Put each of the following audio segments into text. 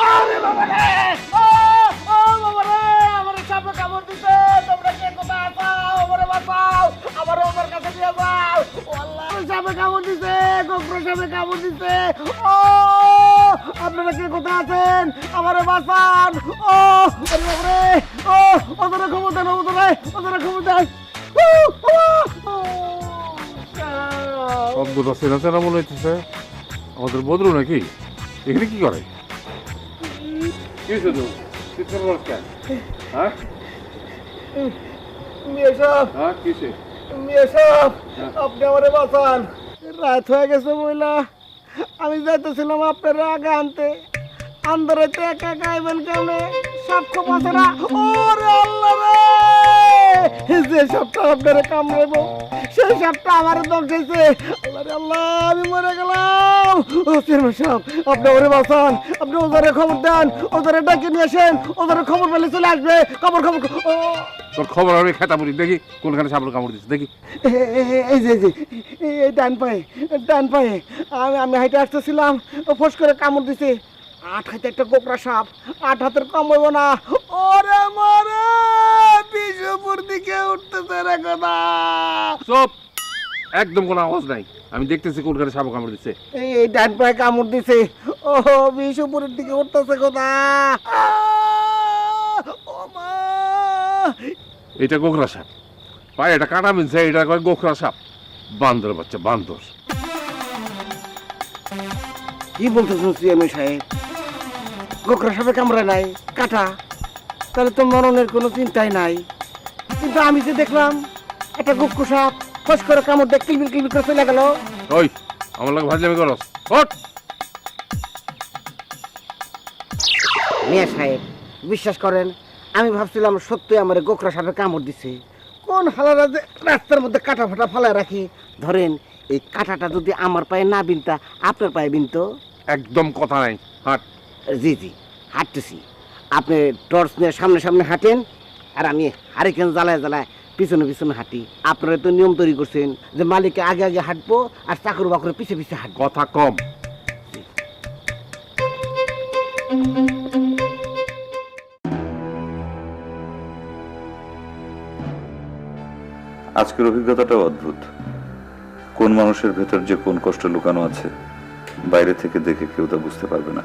আরে বাবা রে! ও বাবা রে! আমার সাপে কামড় দিছে। তোমরা কে কোথায় আছো? আমারে বাঁচাও। আমারে ওদের কাছে নিয়ে যাও। ও আল্লাহ! সাপে কামড় দিছে। গোখরো সাপে কামড় দিছে। ও! আপনারা কে কোথায় আছেন? আমারে বাঁচান। ও! আরে বাবা রে! ও! ওদের খবর দেন, ওদের খবর দেন। অদ্ভুত চেনা চেনা মনে হইতেছে। আমাদের বদরু নাকি? এখানে কি করে? কি শুধু চিৎকার করছ কেন? হ্যাঁ মিয়া সাহেব, হ্যাঁ কিসে? মিয়া সাহেব, আপনি আমারে বাঁচান। রাত হয়ে গেছে বইলা আমি যাইতেছিলাম আপনার আগে আনতে। আন্দারাইতে একা একা আইবেন কেমনে? সাক্ষ্য পাশারা। ওরে আল্লাহ রে! যে সাপটা আপনারে কামড়াইবো সেই সাপটা আমার দংশাইছে। আল্লাহ রে আল্লাহ, আমি মরে গেলাম। ও চেয়ারম্যান সাহেব, আপনি ওরে বাঁচান। আপনি ওদের খবর দেন, ওদের ডাকে নিয়ে আসেন। ওদের খবর পেলে চলে আসবে। খবর খবর ও তোর খবর আমি খেতা পড়ি দেখি কোনখানে সাপের কামড় দিচ্ছে দেখি। এই যে এই ডান পায়ে আমি হাইটে আসতেছিলাম, ফোঁস করে কামড় দিছে। 8 হাতে একটা গোকরা সাপ, 8 হাতের কম হইব না। ওরে মরে বিশুপুর দিকে উঠতেছে রে কথা। চুপ, একদম কোনো আওয়াজ নাই। আমি দেখতেছি কোনখানে সাপ কামড় দিচ্ছে। এই ডান পায়ে কামড় দিছে। ও বিশুপুরের দিকে উঠতেছে কথা। ও মা! এটা গোখরা সাপ, পায়ে এটা কাটা মিলছে, এটা কয় গোখরা সাপ। বান্দর বাচ্চা বান্দর। কি বলতেছেন চেয়ারম্যান সাহেব? গোকরা সাপে কামড়ায় নাই, কাটা? তাহলে তো মরণের কোনো চিন্তাই নাই। কিন্তু আমি যে দেখলাম একটা গোকরা সাপ ফস করে কামড় দিয়ে কিলবিল কিলবিল করে চলে গেল। ওই আমার লাগে ভাজলামি করস? ওঠ! মিয়া সাহেব, বিশ্বাস করেন, আমি ভাবছিলাম সত্যি আমার গোকরা সাপে কামড় দিছে। কোন হালারা যে রাস্তার মধ্যে কাটা ফাটা ফালায় রাখি। ধরেন এই কাটাটা যদি আমার পায়ে না বিনতা, আপনার পায়ে বিনতো। একদম কথা নাই, হাট। জি হাঁটতেছি। আপনি টর্চ নিয়ে সামনে সামনে হাঁটেন, আর আমি হারিকেন জ্বালায় জ্বালায় পিছনে পিছনে হাঁটি। আপনারা তো নিয়ম তৈরি করছেন যে মালিককে আগে আগে হাঁটবো আর চাকর বাকরে পিছে পিছে হাঁটবো। কথা কম। আজকের অভিজ্ঞতাটাও অদ্ভুত। কোন মানুষের ভেতর যে কোন কষ্ট লুকানো আছে বাইরে থেকে দেখে কেউ তা বুঝতে পারবে না।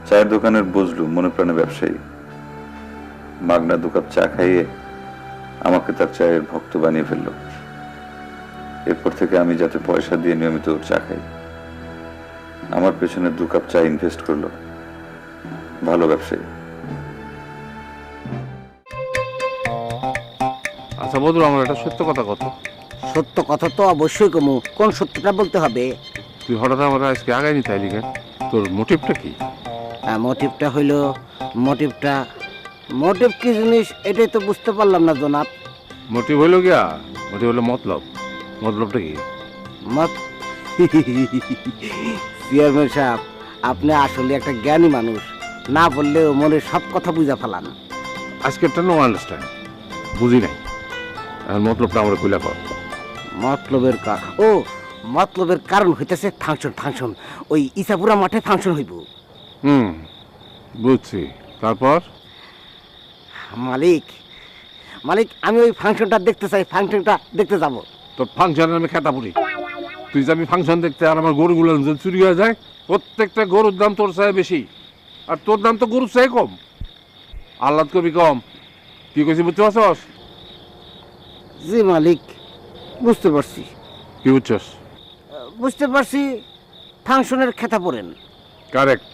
চায়ের দোকানের বজলু মনে প্রাণে ব্যবসায়ী। মাগনা 2 কাপ চা খাইয়ে আমাকে তার চায়ের ভক্ত বানিয়ে ফেলল। এরপর থেকে আমি যাতে পয়সা দিয়ে নিয়মিত ওর চা খাই। আমার পেছনে 2 কাপ চা ইনভেস্ট করলো। ভালো ব্যবসায়ী। আচ্ছা বদরু, আমার একটা সত্য কথা কত। সত্য কথা তো অবশ্যই কমু, কোন সত্যটা বলতে হবে? তুই হঠাৎ আমার আজকে আগাই নি তাইলি কেন? তোর মোটিভটা কি? মোটিভটা হইল, মোটিভ কি জিনিস এটাই তো বুঝতে পারলাম না জনাব। মোটিভ হইল গিয়া, মোটিভ হলো মতলব। মতলবটা কি? মত চেয়ারম্যান সাহেব, আপনি আসলে একটা জ্ঞানী মানুষ। না বললেও মনে সব কথা বুঝা ফেলান। আজকেরটা নো আন্ডারস্ট্যান্ড, বুঝি নাই। এখন মতলবটা আমরা কইলা কর। মতলবের কারণ হইতেছে ফাংশন। ওই ইসাপুরা মাঠে ফাংশন হইব। বুঝছি। তারপর? মালিক, আমি ওই ফাংশনটা দেখতে চাই। ফাংশনটা দেখতে যাব। তোর ফাংশনের আমি খেতা পড়ি। তুই যাবি ফাংশন দেখতে, আর আমার গরুগুলো চুরি হয়ে যায়। প্রত্যেকটা গরুর দাম তোর চাই বেশি, আর তোর দাম তো গরুর চাই কম। আহ্লাদ করবি কম। কি কইছি বুঝতে পারছস? জি মালিক, বুঝতে পারছি। কি বুঝছস? বুঝতে পারছি, ফাংশনের খেতা পড়েন। কারেক্ট।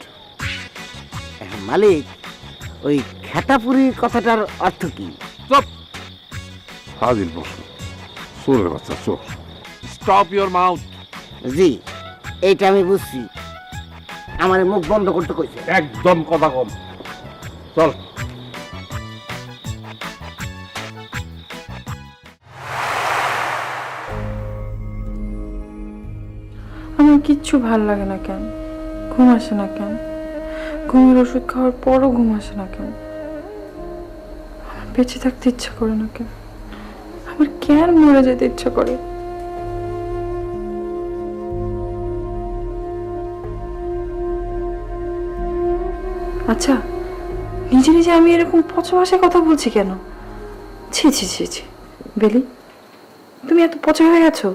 মালিক, ওই খেতাপুরি কথাটার অর্থ কি? চুপ! হাজির বসু, চোরের বাচ্চা চোর। Stop your mouth. জি, এইটা আমি বুঝছি। আমার মুখ বন্ধ করতে কইছে। একদম কথা কম। চল। আমার কিচ্ছু ভাল লাগে না কেন? ঘুম আসে না কেন? ঘুমের ওষুধ খাওয়ার পরও ঘুম আসে না কেন? আমার বেঁচে থাকতে ইচ্ছা করে না কেন? আমার কেন মরে যেতে ইচ্ছা করে? আচ্ছা, নিজে নিজে আমি এরকম পচা ভাষায় কথা বলছি কেন? ছি ছি ছি ছি। বেলি, তুমি এত পচা হয়ে গেছো?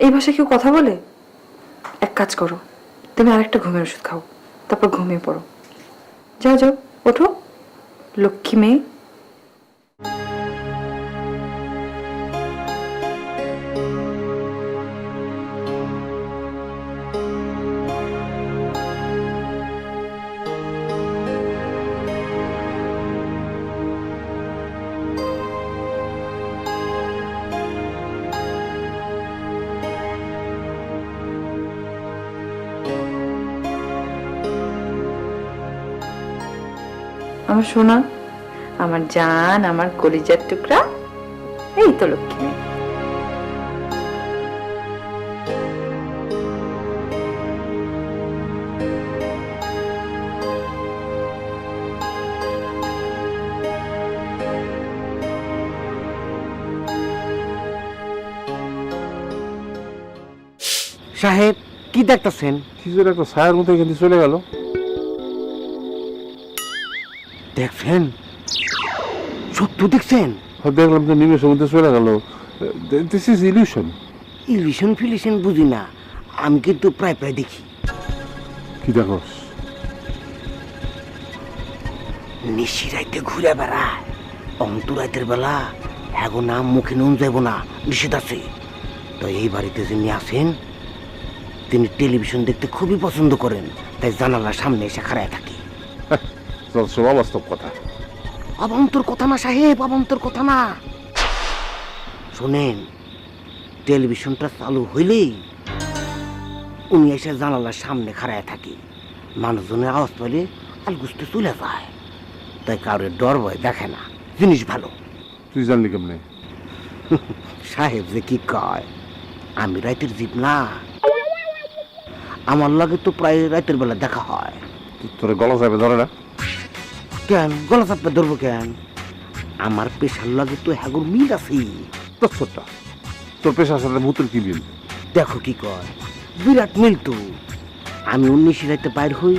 এই ভাষায় কেউ কথা বলে? এক কাজ করো, তুমি আরেকটা ঘুমের ওষুধ খাও, তারপর ঘুমিয়ে পড়ো। যাও যাও, ওঠো লক্ষ্মী মেয়ে। আমার সোনা, আমার জান, আমার কলিজার টুকরা, এই তো লক্ষ্মী মেয়ে। সাহেব, কি দেখতেছেন? কিছুর একটা ছায়ার মতো এখান থেকে চলে গেল। দেখছেন? সত্য দেখছেন? দেখলাম তো নিমেষের মধ্যে চলে গেল। This is illusion. ইলিশন ফিলিশন বুঝি না, আমি কিন্তু প্রায় প্রায় দেখি। কি দেখোস? নিশি রাইতে ঘুরে বেড়ায়, অন্ত রাতের বেলা হ্যাগো নাম মুখে নুন যাব না, নিষেধ আছে। তো এই বাড়িতে যিনি আছেন তিনি টেলিভিশন দেখতে খুবই পছন্দ করেন, তাই জানালার সামনে এসে খাড়ায় থাকি। সব অবাস্তব কথা। অবান্তর কথা না সাহেব, অবান্তর কথা না। শোনেন, টেলিভিশনটা চালু হইলেই উনি এসে জানালার সামনে খাড়ায় থাকি। মানুষজনের আওয়াজ পেলে আলগুস্তে চলে যায়, তাই কারোর ডর ভয় দেখে না। জিনিস ভালো। তুই জানলি কেমনে? সাহেব যে কি কয়, আমি রাতের জীব না, আমার লাগে তো প্রায় রাতের বেলা দেখা হয়। তোর গলা চাপে ধরে না? কেন গলা চাপে ধরবো কেন? আমার পেশার লাগে তো হ্যাগুর মিল আছে। তোর পেশার সাথে ভূতের কি মিল? দেখো কি কয়, বিরাট মিল তো। আমি 19 রাইতে বাইর হই,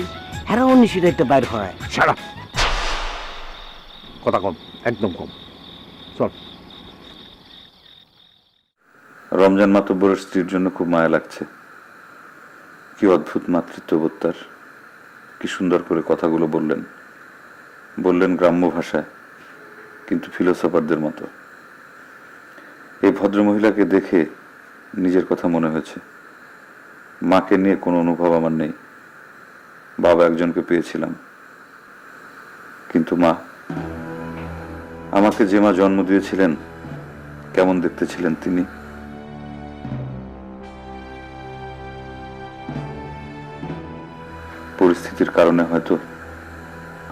হেরা 19 রাইতে বাইর হয়। সারা কথা কম, একদম কম। চল। রমজান মাতব্বরের স্ত্রীর জন্য খুব মায়া লাগছে। কি অদ্ভুত মাতৃত্ববোধ তার! কি সুন্দর করে কথাগুলো বললেন গ্রাম্য ভাষায়, কিন্তু ফিলোসফারদের মতো। এই ভদ্রমহিলাকে দেখে নিজের কথা মনে হয়েছে। মাকে নিয়ে কোনো অনুভব আমার নেই। বাবা একজনকে পেয়েছিলাম, কিন্তু মা, আমাকে যে মা জন্ম দিয়েছিলেন, কেমন দেখতে ছিলেন তিনি! পরিস্থিতির কারণে হয়তো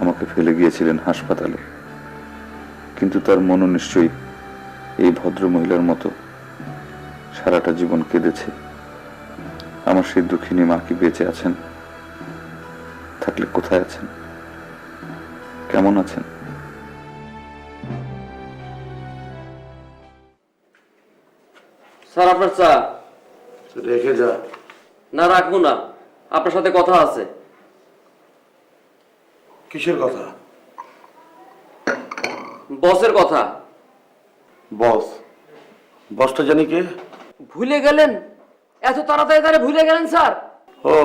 আমাকে ফেলে গিয়েছিলেন হাসপাতালে, কিন্তু তার মনও নিশ্চয়ই এই ভদ্র মহিলার মতো সারাটা জীবন কেঁদেছে। আমার সেই দুঃখিনী মা কি বেঁচে আছেন? থাকলে কোথায় আছেন? কেমন আছেন? স্যার, আপনার চা। রেখে যা। না, রাখবো না, আপনার সাথে কথা আছে। কিসের কথা? বসের কথা। বস? বসটা জানি কে? ভুলে গেলেন? এত তাড়াতাড়ি তারা ভুলে গেলেন স্যার? ও,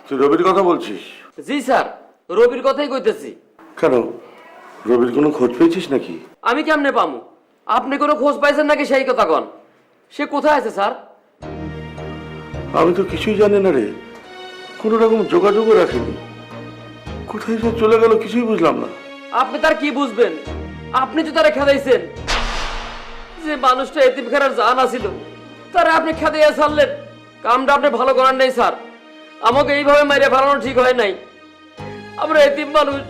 তুই রবির কথা বলছিস? জি স্যার, রবির কথাই কইতেছি। কেন, রবির কোনো খোঁজ পেয়েছিস নাকি? আমি কেমনে পামু? আপনি কোনো খোঁজ পাইছেন নাকি সেই কথা কন। সে কোথায় আছে স্যার? আমি তো কিছুই জানি না রে, কোনো রকম যোগাযোগও রাখিনি। কোথায় যে চলে গেল কিছুই বুঝলাম না। আপনি তার কি বুঝবেন? আপনি তো তারা খেদাইছেন। যে মানুষটা এতিমখানার জান আছিল, তারা আপনি খেদাইয়া ছাড়লেন। কামটা আপনি ভালো করার নাই স্যার। আমাকে এইভাবে মাইরে ফেলানো ঠিক হয় নাই। আমরা এতিম মানুষ,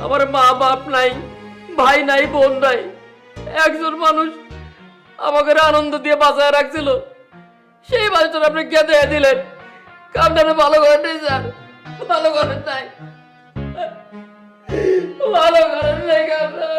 আমার মা বাপ নাই, ভাই নাই, বোন নাই। একজন মানুষ আমাকে আনন্দ দিয়ে বাঁচায় রাখছিল, সেই মানুষটা আপনি খেদাইয়া দিলেন। কামটা আপনি ভালো করেন নাই স্যার, ভালো করেন নাই, ভালো করেন নাই কামটা।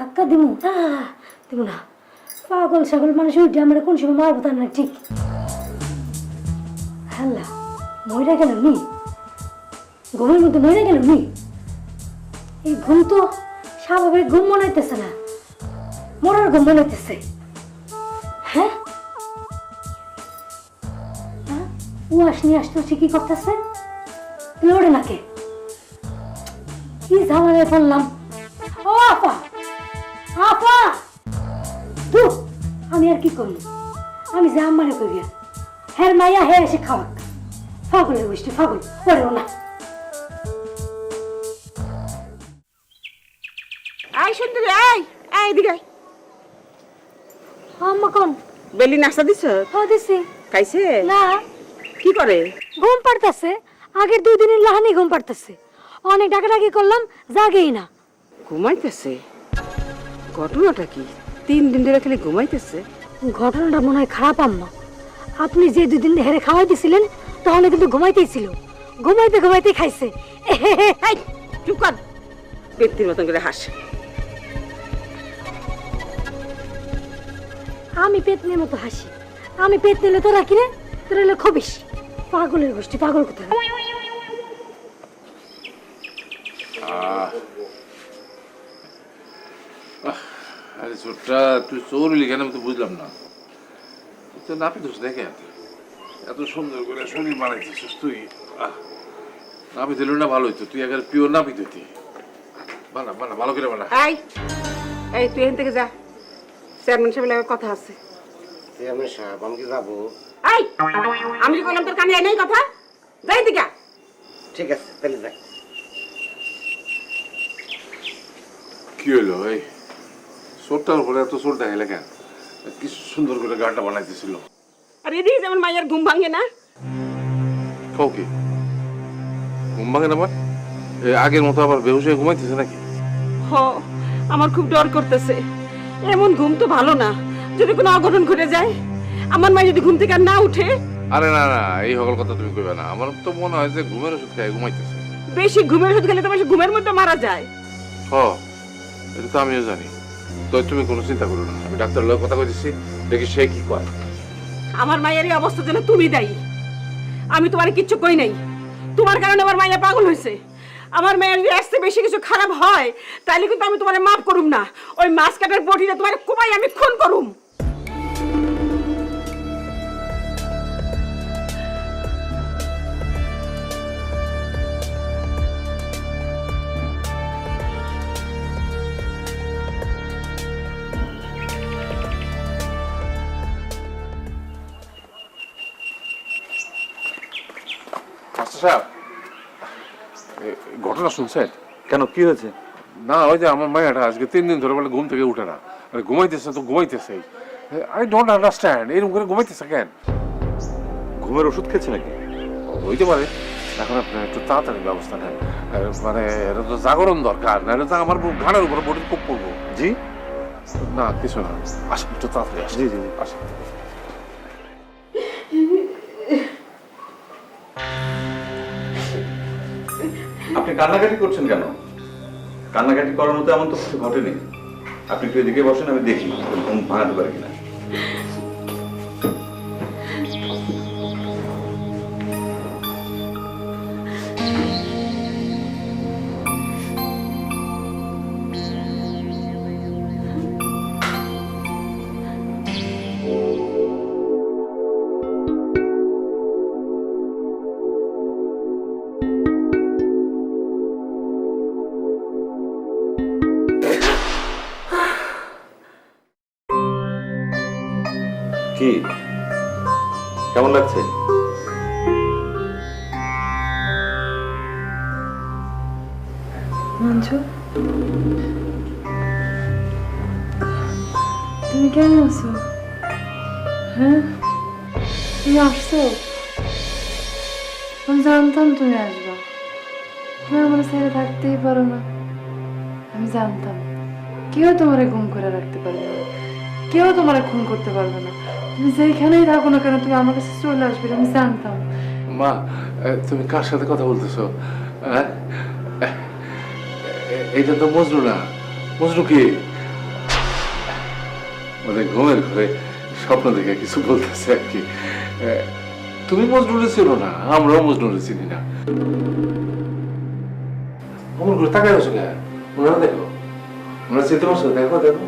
ধাক্কা দিমু দিব না। পাগল ছাগল মানুষ উঠে আমরা কোন সময় মারবো তার না ঠিক। হ্যালা ময়রা গেল নি, ঘুমের মধ্যে ময়রা গেল নি। এই ঘুম তো স্বাভাবিক ঘুম মনে হইতেছে না, মরার ঘুম মনে হইতেছে। হ্যাঁ ও আসনি আসতে হচ্ছে কি করতেছে, লড়ে নাকে কি ঝামেলায় পড়লাম। ও আপা আপা দু আমি আর কি করবো, আমি যা আমারে করিয়া হ্যাঁ মাইয়া হ্যাঁ এসে খাওয়াক। ফাগলের গোষ্ঠী ফাগল পড়েও না। আয় সুন্দরী আয় আয় এদিকে আয়। আম্মা কোন বেলি নাস্তা দিছ? ও দিছি। খাইছে? না কি করে? ঘুম পাড়তেছে, আগের 2 দিনের লাহানি ঘুম পাড়তেছে। অনেক ডাকাডাকি করলাম, জাগেই না। ঘুমাইতেছে? ঘটনাটা কি? 3 দিন ধরে খালি ঘুমাইতেছে? ঘটনাটা মনে হয় খারাপ আম্মা। আপনি যে 2 দিন হেরে খাওয়াই দিছিলেন তখন কিন্তু ঘুমাইতেই ছিল, ঘুমাইতে ঘুমাইতে খাইছে। এই চুপ কর, ব্যক্তির মতন করে হাস। আমি পেতনির মতো হাসি, আমি পেত নিলে তোরা কিনে তোরা হলে খবিস। পাগলের গোষ্ঠী পাগল কোথায়। আরে ছোটটা তুই চৌরলি কেন আমি তো বুঝলাম না। তুই নাপি দোষ দেখে এত সুন্দর করে শরীর বানাইছিস তুই। নাপি দিল না ভালো হইতো, তুই একেবারে পিওর নাপি দিতি। বানা বানা ভালো করে বানা। এই এই তুই এখান থেকে যা, চেয়ারম্যান সাহেবের লাগে কথা আছে। চেয়ারম্যান সাহেব আমি কি যাবো? এই আমি যে বললাম তোর কানে নেই কথা, যাই দিকা। ঠিক আছে তাহলে যাই। কি হইলো এই চোরটার উপরে এত চোর দেখাইলে কেন? কি সুন্দর করে গানটা বানাইতেছিল। আর এদিকে যেমন মায়ের ঘুম ভাঙে না। কও কি ঘুম ভাঙে না? আমার আগের মতো আবার বেহুশ হয়ে ঘুমাইতেছে নাকি? হ আমার খুব ডর করতেছে। এমন ঘুম তো ভালো না, যদি কোনো অঘটন ঘটে যায়, আমার মা যদি ঘুম থেকে আর না উঠে। আরে না না, এই সকল কথা তুমি কইবে না। আমার তো মনে হয় যে ঘুমের ওষুধ খাই ঘুমাইতেছে। বেশি ঘুমের ওষুধ খেলে তো বেশি ঘুমের মধ্যে মারা যায়। হ এটা তো আমিও জানি, তো তুমি কোনো চিন্তা করো না। আমি ডাক্তার লোক কথা কইতেছি, দেখি সে কি কয়। আমার মায়ের এই অবস্থার জন্য তুমি দায়ী, আমি তোমার কিচ্ছু কই নাই। তোমার কারণে আমার মাইয়া পাগল হয়েছে। আমার মেয়ের যদি আসতে বেশি কিছু খারাপ হয় তাহলে কিন্তু আমি তোমার মাফ করুম না। ওই মাছ কাটার বটিতে তোমার কুমাই আমি খুন করুম। মাস্টার সাহেব, ঘটনা শুনছেন? কেন, কি হয়েছে? না ওই যে আমার মায়াটা আজকে 3 দিন ধরে বলে ঘুম থেকে উঠে না। আরে ঘুমাইতেছে তো ঘুমাইতেছে, আই ডোন্ট আন্ডারস্ট্যান্ড। এরকম করে ঘুমাইতেছে কেন? ঘুমের ওষুধ খেয়েছে নাকি? হইতে পারে। এখন আপনি একটু তাড়াতাড়ি ব্যবস্থা নেন, মানে এটা তো জাগরণ দরকার, না এটা তো আমার ঘাড়ের উপর বডির কোপ পড়বো। জি না কিছু না, আসেন একটু তাড়াতাড়ি আসেন। জি জি জি। আসেন। আপনি কান্নাকাটি করছেন কেন? কান্নাকাটি করার মতো এমন তো কিছু ঘটেনি। আপনি একটু এদিকে বসেন, আমি দেখি ঘুম ভাঙাতে পারি কিনা। কি কেমন লাগছে? মঞ্জু তুমি কেমন আছো? হ্যাঁ তুমি আসছো? আমি জানতাম তুমি আসবা। তুমি আমার ছেড়ে থাকতেই পারো না, আমি জানতাম। কেউ তোমারে ঘুম করে রাখতে পারবে না, কেউ তোমারে খুন করতে পারবে না। তুমি যেখানেই থাকো না কেন তুমি আমার কাছে চলে আসবে, আমি জানতাম। মা তুমি কার সাথে কথা বলতেছো? এটা তো মজনু না। মজনু কি? মানে ঘুমের ঘরে স্বপ্ন দেখে কিছু বলতেছে আর কি। তুমি মজনুরে ছিল না, আমরাও মজনুরে চিনি না। অমন করে তাকাই আছো কেন? ওনারা দেখো, ওনারা চিনতে পারছো? দেখো দেখো,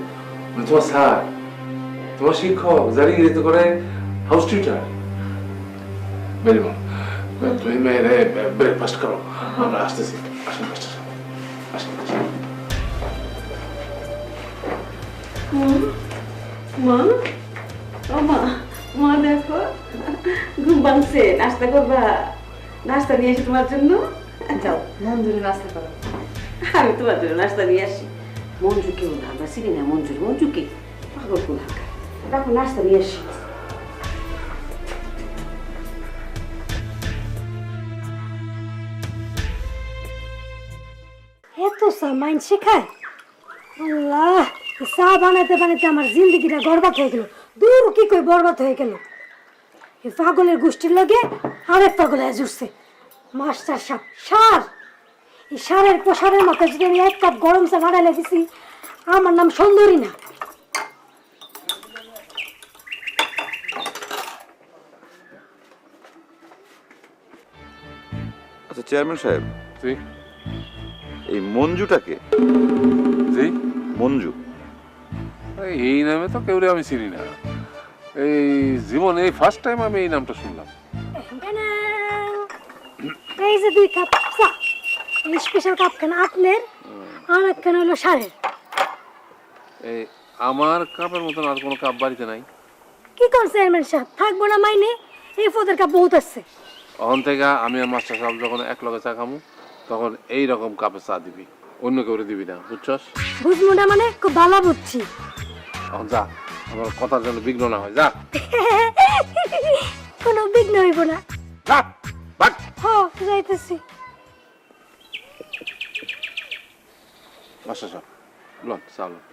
উনি তোমার স্যার, তোমার শিক্ষক, যারা ইংরেজি করে হাউস টিচার। বেরিমন, তুমি মেয়েরে ব্রেকফাস্ট করো, আমরা আসতেছি। আসেন মাস্টার সাহেব, আসেন আসেন। মা ও মা, মা দেখো ঘুম ভাঙছে, নাস্তা করবা? নাস্তা নিয়ে আসি তোমার জন্য। যাও মঞ্জুরি নাস্তা করো। আমি তোমার জন্য নাস্তা নিয়ে আসি। মঞ্জু কেউ না, আমরা চিনি না মঞ্জু কে? পাগল কোন হাঁকা। দেখো নাস্তা নিয়ে আসি। এত চা মাইন শেখায় আল্লাহ, এই চা বানাইতে বানাইতে আমার জিন্দগিটা বরবাদ হয়ে গেল। দূর কি কই বরবাদ হয়ে গেল। এই পাগলের গোষ্ঠীর লগে আরেক পাগল আজ উঠছে, মাস্টার সাপ সার। এই সারের প্রসারের মাথায় যদি আমি এক কাপ গরম চা বানাইলে দিছি, আমার নাম সুন্দরী না। আচ্ছা চেয়ারম্যান সাহেব, জি এই মঞ্জুটাকে? জি, মঞ্জু এই নামে তো কেউ আমি চিনি না। এই জীবনে এই ফার্স্ট টাইম আমি এই নামটা শুনলাম। এই যে 2 কাপ চা, এই স্পেশাল কাপ খান আপনার, আর একখান হলো সারের। এই আমার কাপের মতন আর কোনো কাপ বাড়িতে নাই। কি কোন চেয়ারম্যান সাহেব, থাকবো না মাইনে? এই ফোদের কাপ বহুত আছে। তখন থেকে আমি আর মাস্টার সাহেব যখন এক লগে চা খামু, তখন এই রকম কাপে চা দিবি, অন্য কেউ দিবি না, বুঝছস? বুঝবো না মানে? খুব ভালো বুঝছি। এখন যা, আমার কথার জন্য বিঘ্ন না হয়, যা কোনো বিঘ্ন হইব না। যা ভাগ। যাইতেছি। মাস্টার সাহেব লন চা লন।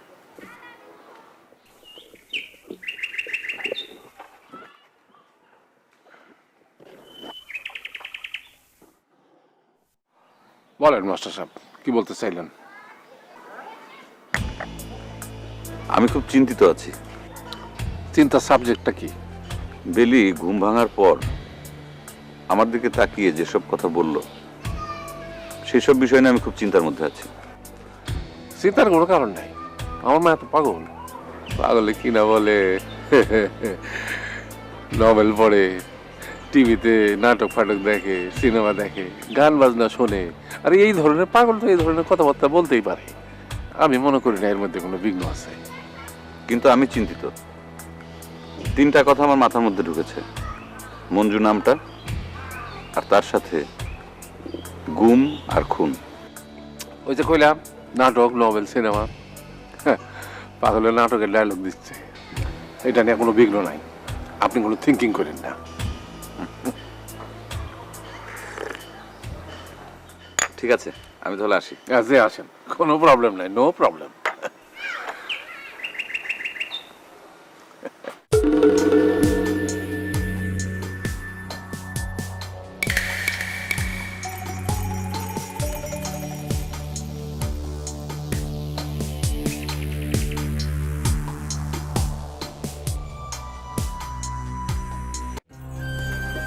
বলেন মাস্টার সাহেব, কি বলতে চাইলেন? আমি খুব চিন্তিত আছি। চিন্তার সাবজেক্টটা কি? বেলি ঘুম ভাঙার পর আমার দিকে তাকিয়ে যেসব কথা বলল, সেসব বিষয় নিয়ে আমি খুব চিন্তার মধ্যে আছি। চিন্তার কোনো কারণ নাই, আমার মা এত পাগল। পাগলে কি না বলে, নভেল পড়ে, টিভিতে নাটক ফাটক দেখে, সিনেমা দেখে, গান বাজনা শোনে। আর এই ধরনের পাগল তো এই ধরনের কথাবার্তা বলতেই পারে। আমি মনে করি না এর মধ্যে কোনো বিঘ্ন আছে। কিন্তু আমি চিন্তিত। 3টা কথা আমার মাথার মধ্যে ঢুকেছে: মঞ্জু নামটা, আর তার সাথে গুম আর খুন। ওই যে কইলাম, নাটক, নভেল, সিনেমা। পাগলের নাটকের ডায়লগ দিচ্ছে, এটা নিয়ে কোনো বিঘ্ন নাই। আপনি কোনো থিঙ্কিং করেন না। ঠিক আছে, আমি তাহলে আসি। যে আসেন, কোনো প্রবলেম নাই, নো প্রবলেম।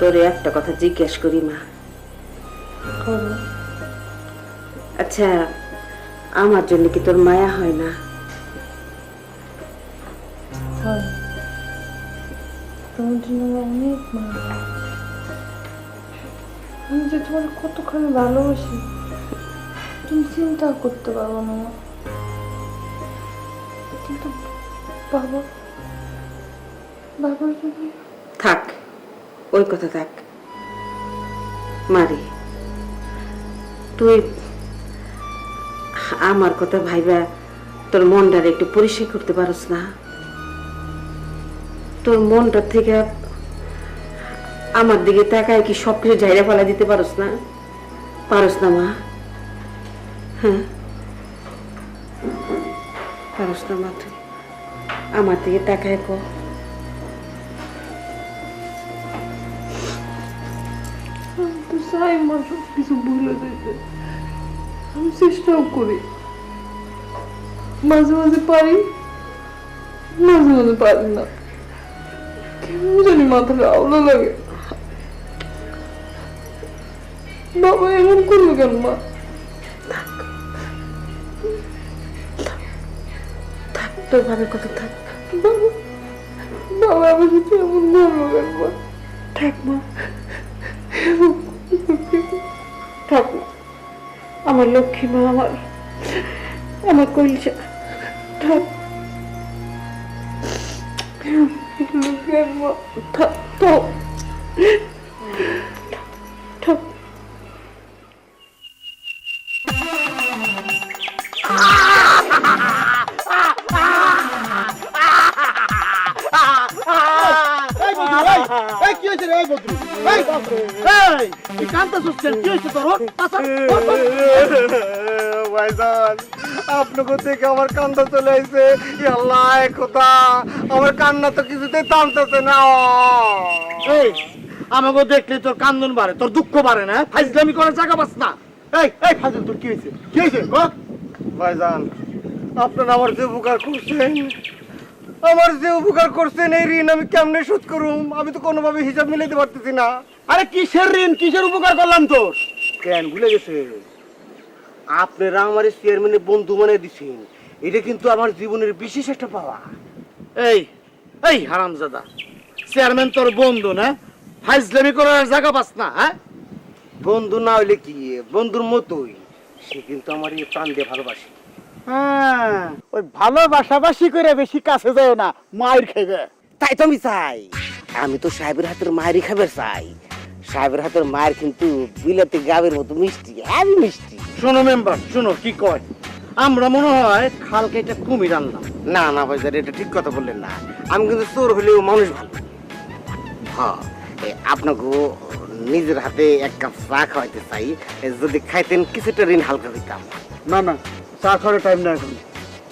তোরে একটা কথা জিজ্ঞেস করি মা। আচ্ছা, আমার জন্য কি তোর মায়া হয় না? তোমার জন্য অনেক মায়া। আমি যে তোমার কতখানি ভালোবাসি তুমি চিন্তা করতে পারবো না। কিন্তু বাবার জন্য থাক, ওই কথা থাক। মারি, তুই আমার কথা ভাইবা তোর মনটারে একটু পরিষ্কার করতে পারস না? তোর মনটার থেকে আমার দিকে তাকায় কি সবকিছু ঝাইরা ফেলা দিতে পারস না? পারস না মা? হ্যাঁ, পারস না মা? তুই আমার দিকে তাকায় কো। চাই মা সব কিছু ভুলে যেতে। আমি চেষ্টাও করি, মাঝে মাঝে পারি, মাঝে মাঝে পারি না, কেমন জানি মাথাটা আওলা লাগে। বাবা এমন করলো কেন মা? থাক, তোর ভাবের কথা থাক। বাবা বাবা আমার সাথে এমন করলো কেন মা? থাক মা, থাক মা, আমার লক্ষ্মী মা, আমার কইলছা, থাক মা, থাক তো, থাক। এই বন্ধু, এই কি হয়েছে রে? এই বন্ধু, এই কান্তাছিস কেন? কি হয়েছে তোর? ভাইজান, আপনাকে দেখে আমার কান্না চলে আসছে। আল্লাহ খোদা, আমার কান্না তো কিছুতেই থামতেছে না। এই আমাকে দেখলে তোর কান্দন বাড়ে, তোর দুঃখ বাড়ে না? ফাইজলামি করার জায়গা পাস না। এই ফাজিল, তোর কি হয়েছে? কি হয়েছে ভাইজান? আপনারা আমার যে উপকার করছেন, এই ঋণ আমি কেমনে শোধ করুম? আমি তো কোনোভাবে হিসাব মিলাইতে পারতেছি না। আরে কিসের ঋণ, কিসের উপকার করলাম তোর? কেন ভুলে গেছে? আপনারা আমার চেয়ারম্যানের বন্ধু মনে দিছেন, এটা কিন্তু আমার জীবনের বিশেষ একটা পাওয়া। এই হারামজাদা, চেয়ারম্যান তোর বন্ধু না? ফাইজলামি করার জায়গা পাস না? হ্যাঁ, বন্ধু না হইলে কি, বন্ধুর মতোই সে কিন্তু আমার এই প্রাণ দিয়ে ভালোবাসে। হ্যাঁ, ওই ভালোবাসাবাসি করে বেশি কাছে যায় না, মায়ের খাইবে। তাই তো আমি চাই, আমি তো সাহেবের হাতের মায়েরই খাবার চাই। সাহেবের হাতের মায়ের কিন্তু বিলাতি গাবের মতো মিষ্টি, হেভি মিষ্টি। শোনো মেম্বার, শোনো কি কয়, আমরা মনে হয় খালকে এটা কুমির আনলাম। না না ভাই, এটা ঠিক কথা বললেন না। আমি কিন্তু চোর হলেও মানুষ ভালো। হ্যাঁ, আপনাকে নিজের হাতে এক কাপ চা খাওয়াইতে চাই। যদি খাইতেন কিছুটা ঋণ হালকা হইতাম। না না, চা খাওয়ার টাইম না এখন।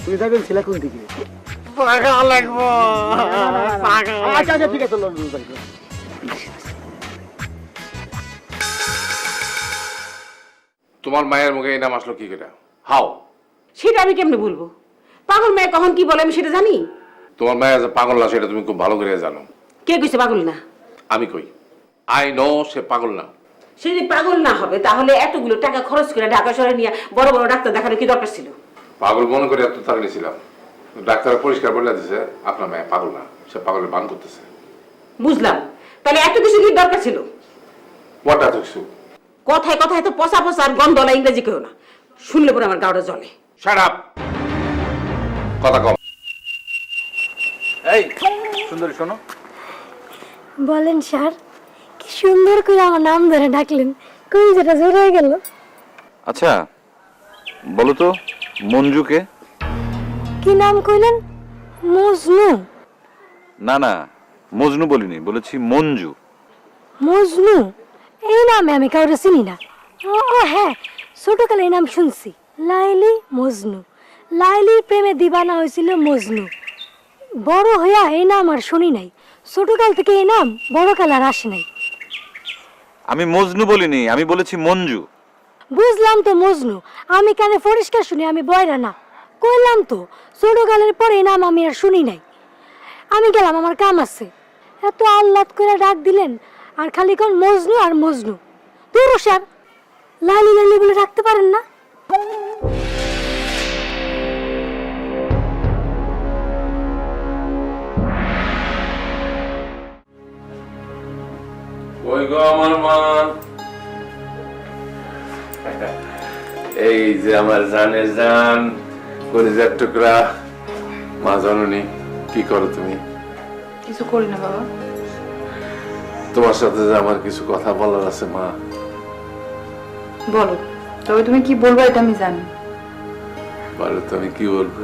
তুমি যাবেন ছিলা কোন দিকে? লাগবো। আচ্ছা আচ্ছা, ঠিক আছে। তোমার মায়ের মুখে এই নাম আসলো কি করে? হাও? সেটা আমি কেমনে বলবো? পাগল মেয়ে কখন কি বলে আমি সেটা জানি? তোমার মায়ের যে পাগল না সেটা তুমি খুব ভালো করে জানো। কে কইছে পাগল না? আমি কই, আই নো সে পাগল না। সে যদি পাগল না হবে তাহলে এতগুলো টাকা খরচ করে ঢাকা শহরে নিয়ে বড় বড় ডাক্তার দেখানো কি দরকার ছিল? পাগল মনে করে এত তাড়া নিয়েছিলাম, ডাক্তার পরিষ্কার বলে দিয়েছে আপনার মেয়ে পাগল না, সে পাগলের বান করতেছে। বুঝলাম, তাহলে এত কিছু কি দরকার ছিল? হোয়াট আর কিছু? কথায় কথায় তো পচা পচা আর গন্ধলা ইংরেজি কেউ না, শুনলে পরে আমার গাওটা জ্বলে। শাট আপ, কথা কম। এই সুন্দরী শোনো। বলেন স্যার, কি সুন্দর করে আমার নাম ধরে ডাকলেন, কই যেটা জোর হয়ে গেল। আচ্ছা বলো তো, মঞ্জুকে? কি নাম কইলেন? মজনু? না না, মজনু বলিনি, বলেছি মঞ্জু। মজনু? এই নামে আমি কাউকে চিনি না। ও হ্যাঁ, ছোটকালে এই নাম শুনছি, লাইলি মজনু। লাইলির প্রেমে দিবানা হয়েছিল মজনু। বড় হইয়া এই নাম আর শুনি নাই। ছোটকাল থেকে এই নাম বড়কাল আর আসে নাই। আমি মজনু বলিনি, আমি বলেছি মঞ্জু। বুঝলাম তো মজনু, আমি কানে পরিষ্কার শুনি, আমি বয়রা না। কইলাম তো ছোটকালের পরে এই নাম আমি আর শুনি নাই। আমি গেলাম, আমার কাম আছে। এত আহ্লাদ করে ডাক দিলেন আর খালি কোন মজনু আর মজনু। দূর স্যার, লালি লালি বলে রাখতে পারেন না? ওই গো আমার মা, এই যে আমার জানের জান, কলিজার টুকরা মা জননী, কি করো তুমি? কিছু করি না বাবা। তোমার সাথে যে আমার কিছু কথা বলার আছে মা। বলো, তবে তুমি কি বলবো এটা আমি জানি। বলো তো, আমি কি বলবো?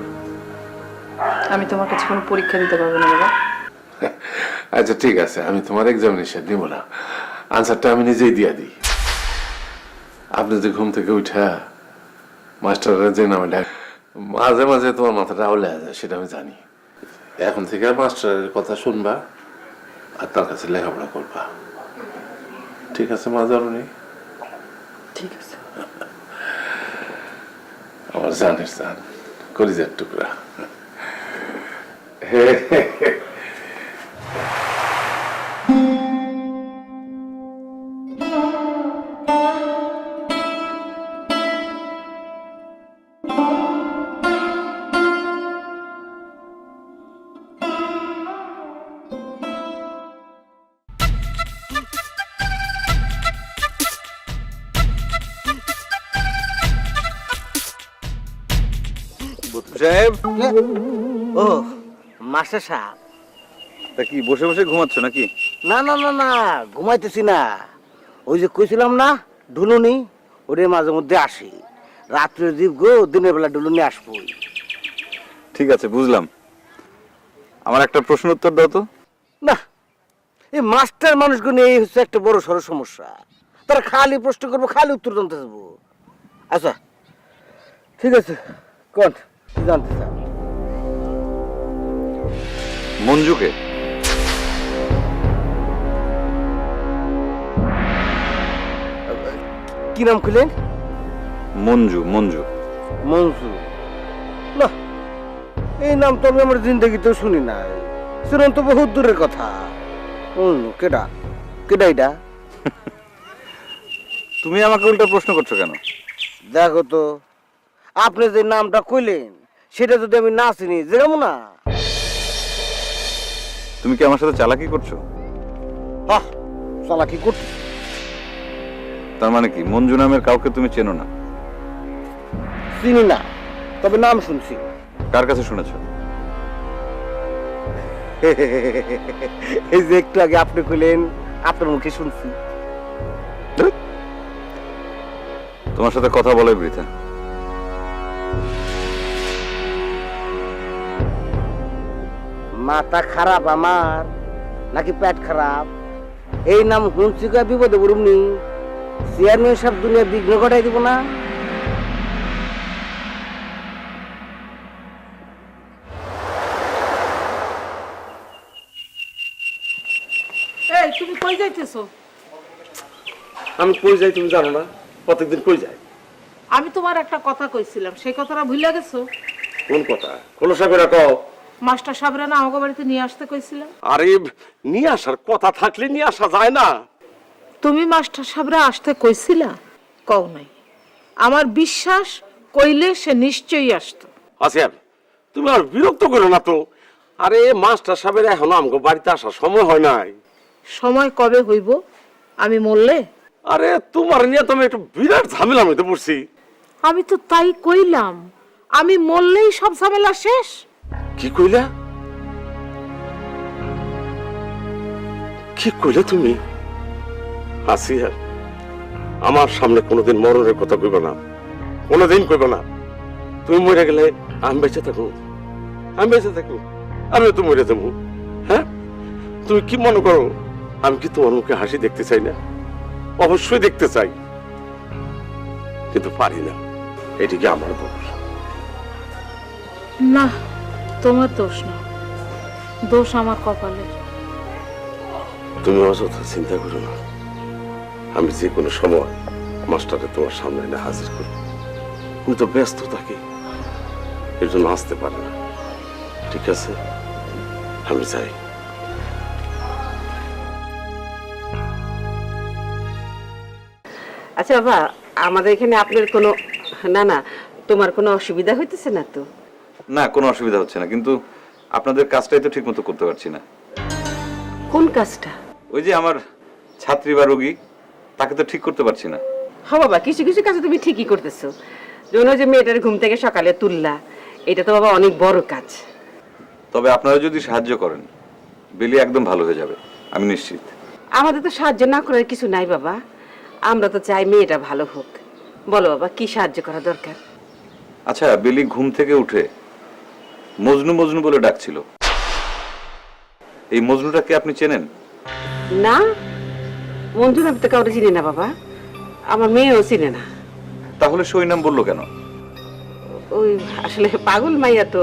আমি তোমার কাছে কোনো পরীক্ষা দিতে পারবো না বাবা। আচ্ছা ঠিক আছে, আমি তোমার এক্সামিনেশন নিব না, আনসারটা আমি নিজেই দিয়া দিই। আপনি যে ঘুম থেকে উঠা মাস্টাররা যে নামে ডাক, মাঝে মাঝে তোমার মাথাটা আউলে যায়, সেটা আমি জানি। এখন থেকে মাস্টারের কথা শুনবা আর তার কাছে লেখাপড়া করবা, ঠিক আছে মা জননী? ঠিক আছে। আমার জানের জান, কলিজার টুকরা। সাহেব, ও মাস্টার সাহেব, তা কি বসে বসে ঘুমাচ্ছ নাকি? না না না না, ঘুমাইতেছি না। ওই যে কইছিলাম না ঢুলুনি, ওরে মাঝে মধ্যে আসি। রাত্রে দিব গো, দিনের বেলা ঢুলুনি আসবো। ঠিক আছে, বুঝলাম। আমার একটা প্রশ্ন উত্তর দাও তো। না, এই মাস্টার মানুষগুলো নিয়ে এই হচ্ছে একটা বড় সড়ো সমস্যা। তারা খালি প্রশ্ন করবো, খালি উত্তর জানতে যাবো। আচ্ছা ঠিক আছে, কোন কি জানতে চান? মঞ্জুকে? কি নাম খুলেন? মঞ্জু। মঞ্জু মঞ্জু? না, এই নাম তো আমি আমার জিন্দগিতেও শুনি নাই। শুনেন তো বহুত দূরের কথা। কেডা কেডা এটা? তুমি আমাকে উল্টা প্রশ্ন করছো কেন? দেখো তো, আপনি যে নামটা কইলেন সেটা যদি আমি না চিনি, যেরকম না। তুমি কি আমার সাথে চালাকি করছো? বাহ, চালাকি করতে? তার মানে কি মঞ্জু নামের কাউকে তুমি চেনো না? চিনি না, তবে নাম শুনছি। কার কাছে শুনেছো? এই যে একটু আগে আপনি কইলেন, আপনার মুখে শুনছি। তোমার সাথে কথা বলে বৃথা। মাথা খারাপ আমার নাকি পেট খারাপ? এই নাম শুনছি কা বিপদে পড়ুমনি? চেয়ারম্যান সব দুনিয়া বিঘ্ন ঘটাই দিব না? এই তুমি কই যাইতেছো? আমি কই যাই তুমি জানো না? প্রত্যেকদিন কই যাই? আমি তোমার একটা কথা কইছিলাম, সেই কথাটা ভুলে গেছো? কোন কথা? খোলসা করে কও। মাস্টার সাহেবরা না আমাকে বাড়িতে নিয়ে আসতে কইছিলাম। আরে নিয়ে আসার কথা থাকলে নিয়ে আসা যায় না? তুমি মাস্টার সাহেবরা আসতে কইছিলা? কও নাই। আমার বিশ্বাস, কইলে সে নিশ্চয়ই আসতো। আসিয়ান, তুমি আর বিরক্ত করো না তো। আরে মাস্টার সাহেবের এখনো আমাকে বাড়িতে আসার সময় হয় নাই। সময় কবে হইব? আমি মরলে? আরে তোমার নিয়ে তো আমি একটু বিরাট ঝামেলার মধ্যে পড়ছি। আমি তো তাই কইলাম, আমি মরলেই সব ঝামেলা শেষ। কি কইলা? কি কইলে তুমি? আসিয়া, আমার সামনে কোনোদিন মরণের কথা কইব না, কোনোদিন কইব না। তুমি মরে গেলে আমি বেঁচে থাকবো, আমি বেঁচে থাকবো, আমিও তো মরে যাবো। হ্যাঁ, তুমি কি মনে করো আমি কি তোমার মুখে হাসি দেখতে চাই না? অবশ্যই দেখতে চাই, কিন্তু পারি না। এটি কি আমার দোষ? না, তোমার দোষ না, দোষ আমার কপালের। তুমি অযথা চিন্তা করো না। আমি যে কোনো সময় মাস্টারে তোমার সামনে এনে হাজির করব। তুমি তো ব্যস্ত থাকি, এর জন্য আসতে পারে না। ঠিক আছে, আমি যাই। আচ্ছা বাবা, আমাদের এখানে আপনার কোনো, না না, তোমার কোনো অসুবিধা হইতেছে না তো? না, কোনো অসুবিধা হচ্ছে না, কিন্তু আপনাদের কাজটাই তো ঠিক মতো করতে পারছি না। কোন কাজটা? ওই যে আমার ছাত্রী বা রোগী, তাকে তো ঠিক করতে পারছি না। হ্যাঁ বাবা, কিছু কিছু কাজ তুমি ঠিকই করতেছো। যেমন ওই যে মেয়েটার ঘুম থেকে সকালে তুললা, এটা তো বাবা অনেক বড় কাজ। তবে আপনারা যদি সাহায্য করেন, বেলি একদম ভালো হয়ে যাবে, আমি নিশ্চিত। আমাদের তো সাহায্য না করার কিছু নাই বাবা, আমরা তো চাই মেয়েটা ভালো হোক। বলো বাবা, কি সাহায্য করা দরকার? আচ্ছা, বেলি ঘুম থেকে উঠে মজনু মজনু বলে ডাকছিল, এই মজনুটাকে আপনি চেনেন? না, মঞ্জু নাম তো কাউরে চিনি না বাবা, আমার মেয়েও চিনে না। তাহলে সই নাম বললো কেন? ওই আসলে পাগল মাইয়া তো,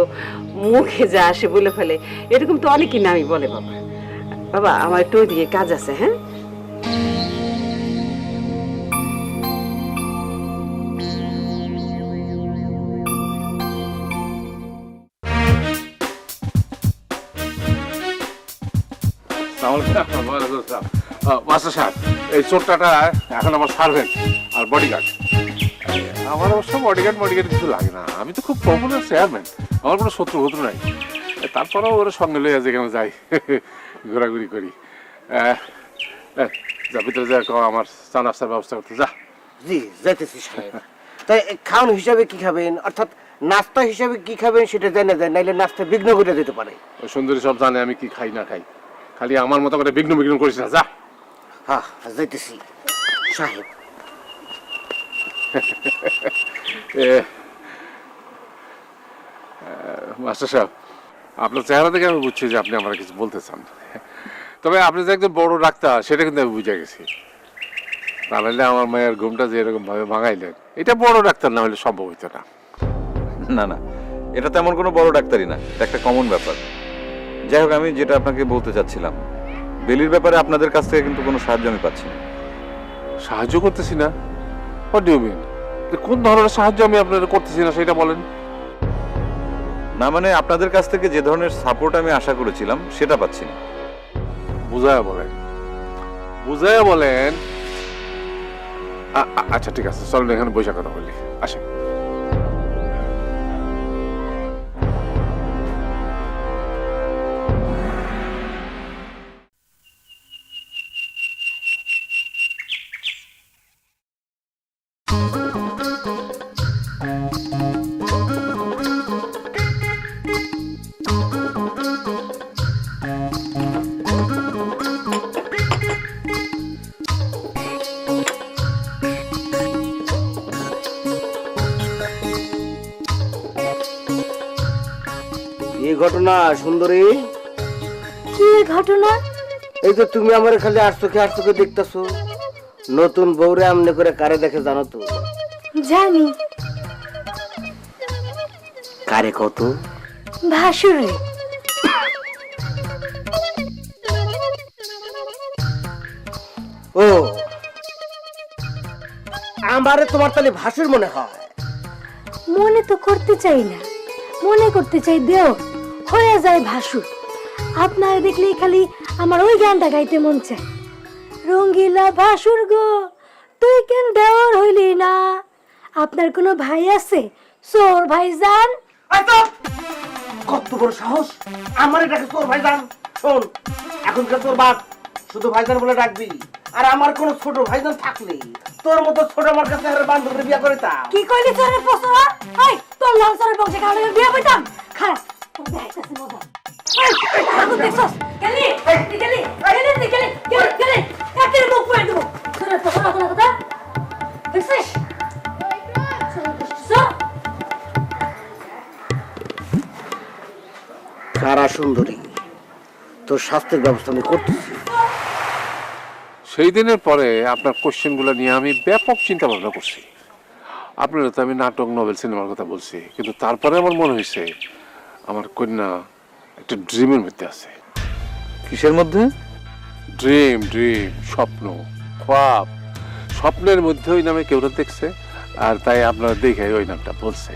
মুখে যা আসে বলে ফেলে, এরকম তো অনেকই নামই বলে বাবা। বাবা, আমার একটু ওইদিকে কাজ আছে। হ্যাঁ, মাস্টার সাহেব, এই চোরটাটা এখন আমার সার্ভেন্ট আর বডিগার্ড। আমার অবশ্য বডিগার্ড কিছু লাগে না, আমি তো খুব পপুলার চেয়ারম্যান, আমার কোনো শত্রু নাই। তারপরেও ওরা সঙ্গে লইয়া যেখানে যাই ঘোরাঘুরি করি। যা ভিতরে যা আমার চা নাস্তার ব্যবস্থা করতে যা। জি যাইতেছি সাহেব। তাই খাওয়ান হিসাবে কি খাবেন, অর্থাৎ নাস্তা হিসাবে কি খাবেন সেটা জানা যায়, নাইলে নাস্তা বিঘ্ন করে দিতে পারে। ওই সুন্দরী সব জানে আমি কি খাই না খাই, খালি আমার মতো করে বিঘ্ন করিস না, যা। হ্যাঁ যাইতেছি সাহেব। মাস্টার সাহেব, আপনার চেহারা দেখে আমি বুঝছি যে আপনি আমার কিছু বলতে চান, তবে আপনি যে একজন বড় ডাক্তার সেটা কিন্তু আমি বুঝে গেছি। তাহলে আমার মায়ের ঘুমটা যে এরকম ভাবে ভাঙাইলেন, এটা বড় ডাক্তার না হলে সম্ভব হইতো না। না না, এটা তেমন কোনো বড় ডাক্তারি না, এটা একটা কমন ব্যাপার। যাই হোক, আমি যেটা আপনাকে বলতে চাচ্ছিলাম, বেলির ব্যাপারে আপনাদের কাছ থেকে কিন্তু কোনো সাহায্য আমি পাচ্ছি না। সাহায্য করতেছি না? What do you mean? কোন ধরনের সাহায্য আমি আপনাদের করতেছি না সেটা বলেন। না মানে আপনাদের কাছ থেকে যে ধরনের সাপোর্ট আমি আশা করেছিলাম সেটা পাচ্ছি না। বুঝায়া বলেন। আচ্ছা ঠিক আছে, চলেন এখানে বসে কথা বলি, আসেন। এই ঘটনা সুন্দরী, কি ঘটনা? এই যে তুমি আমার খালি আর চোখে দেখতেছো, নতুন বউরে আমনে করে কারে দেখে জানো তো? জানি, কারে কত? ভাসুরে। ও আমারে তোমার তাহলে ভাসুর মনে হয়? মনে তো করতে চাই না, মনে করতে চাই দেও হয়ে যায় ভাসুর। আপনার দেখলেই খালি আমার ওই গানটা গাইতে মন চায়, রঙ্গিলা ভাসুর গো তুই কেন দেওয়ার হইলি না? আপনার কোনো ভাই আছে? চোর ভাইজান। কত বড় সাহস আমার এটাকে তোর ভাইজান! শোন, এখনকার তোর বাপ শুধু ভাইজান বলে ডাকবি, আর আমার কোন ছোট ভাইজান থাকলে তোর মতো ছোট আমার কাছে বান্ধবীর বিয়ে করে তা। কি কইলি চোরের পছরা? এই তোর লাল চোরের বংশে কাউকে বিয়ে কইতাম? খারাপ তোর দেখাইতাছি মজা। এই আগুন দেখছস? গেলি একের মুখ পড়ে দেবো। চোরের পছরা কথা দেখছিস? কারা সুন্দরী, তোর স্বাস্থ্যের ব্যবস্থা আমি করতেছি। সেই দিনের পরে আপনার কোশ্চেনগুলো নিয়ে আমি ব্যাপক চিন্তা ভাবনা করছি। আপনারা তো আমি নাটক, নোবেল, সিনেমার কথা বলছি, কিন্তু তারপরে আমার মনে হয়েছে আমার কন্যা একটা ড্রিমের মধ্যে আছে। কিসের মধ্যে? ড্রিম, স্বপ্ন, খ্বাব। স্বপ্নের মধ্যে ওই নামে কেউ দেখছে, আর তাই আপনারা দেখে ওই নামটা বলছে।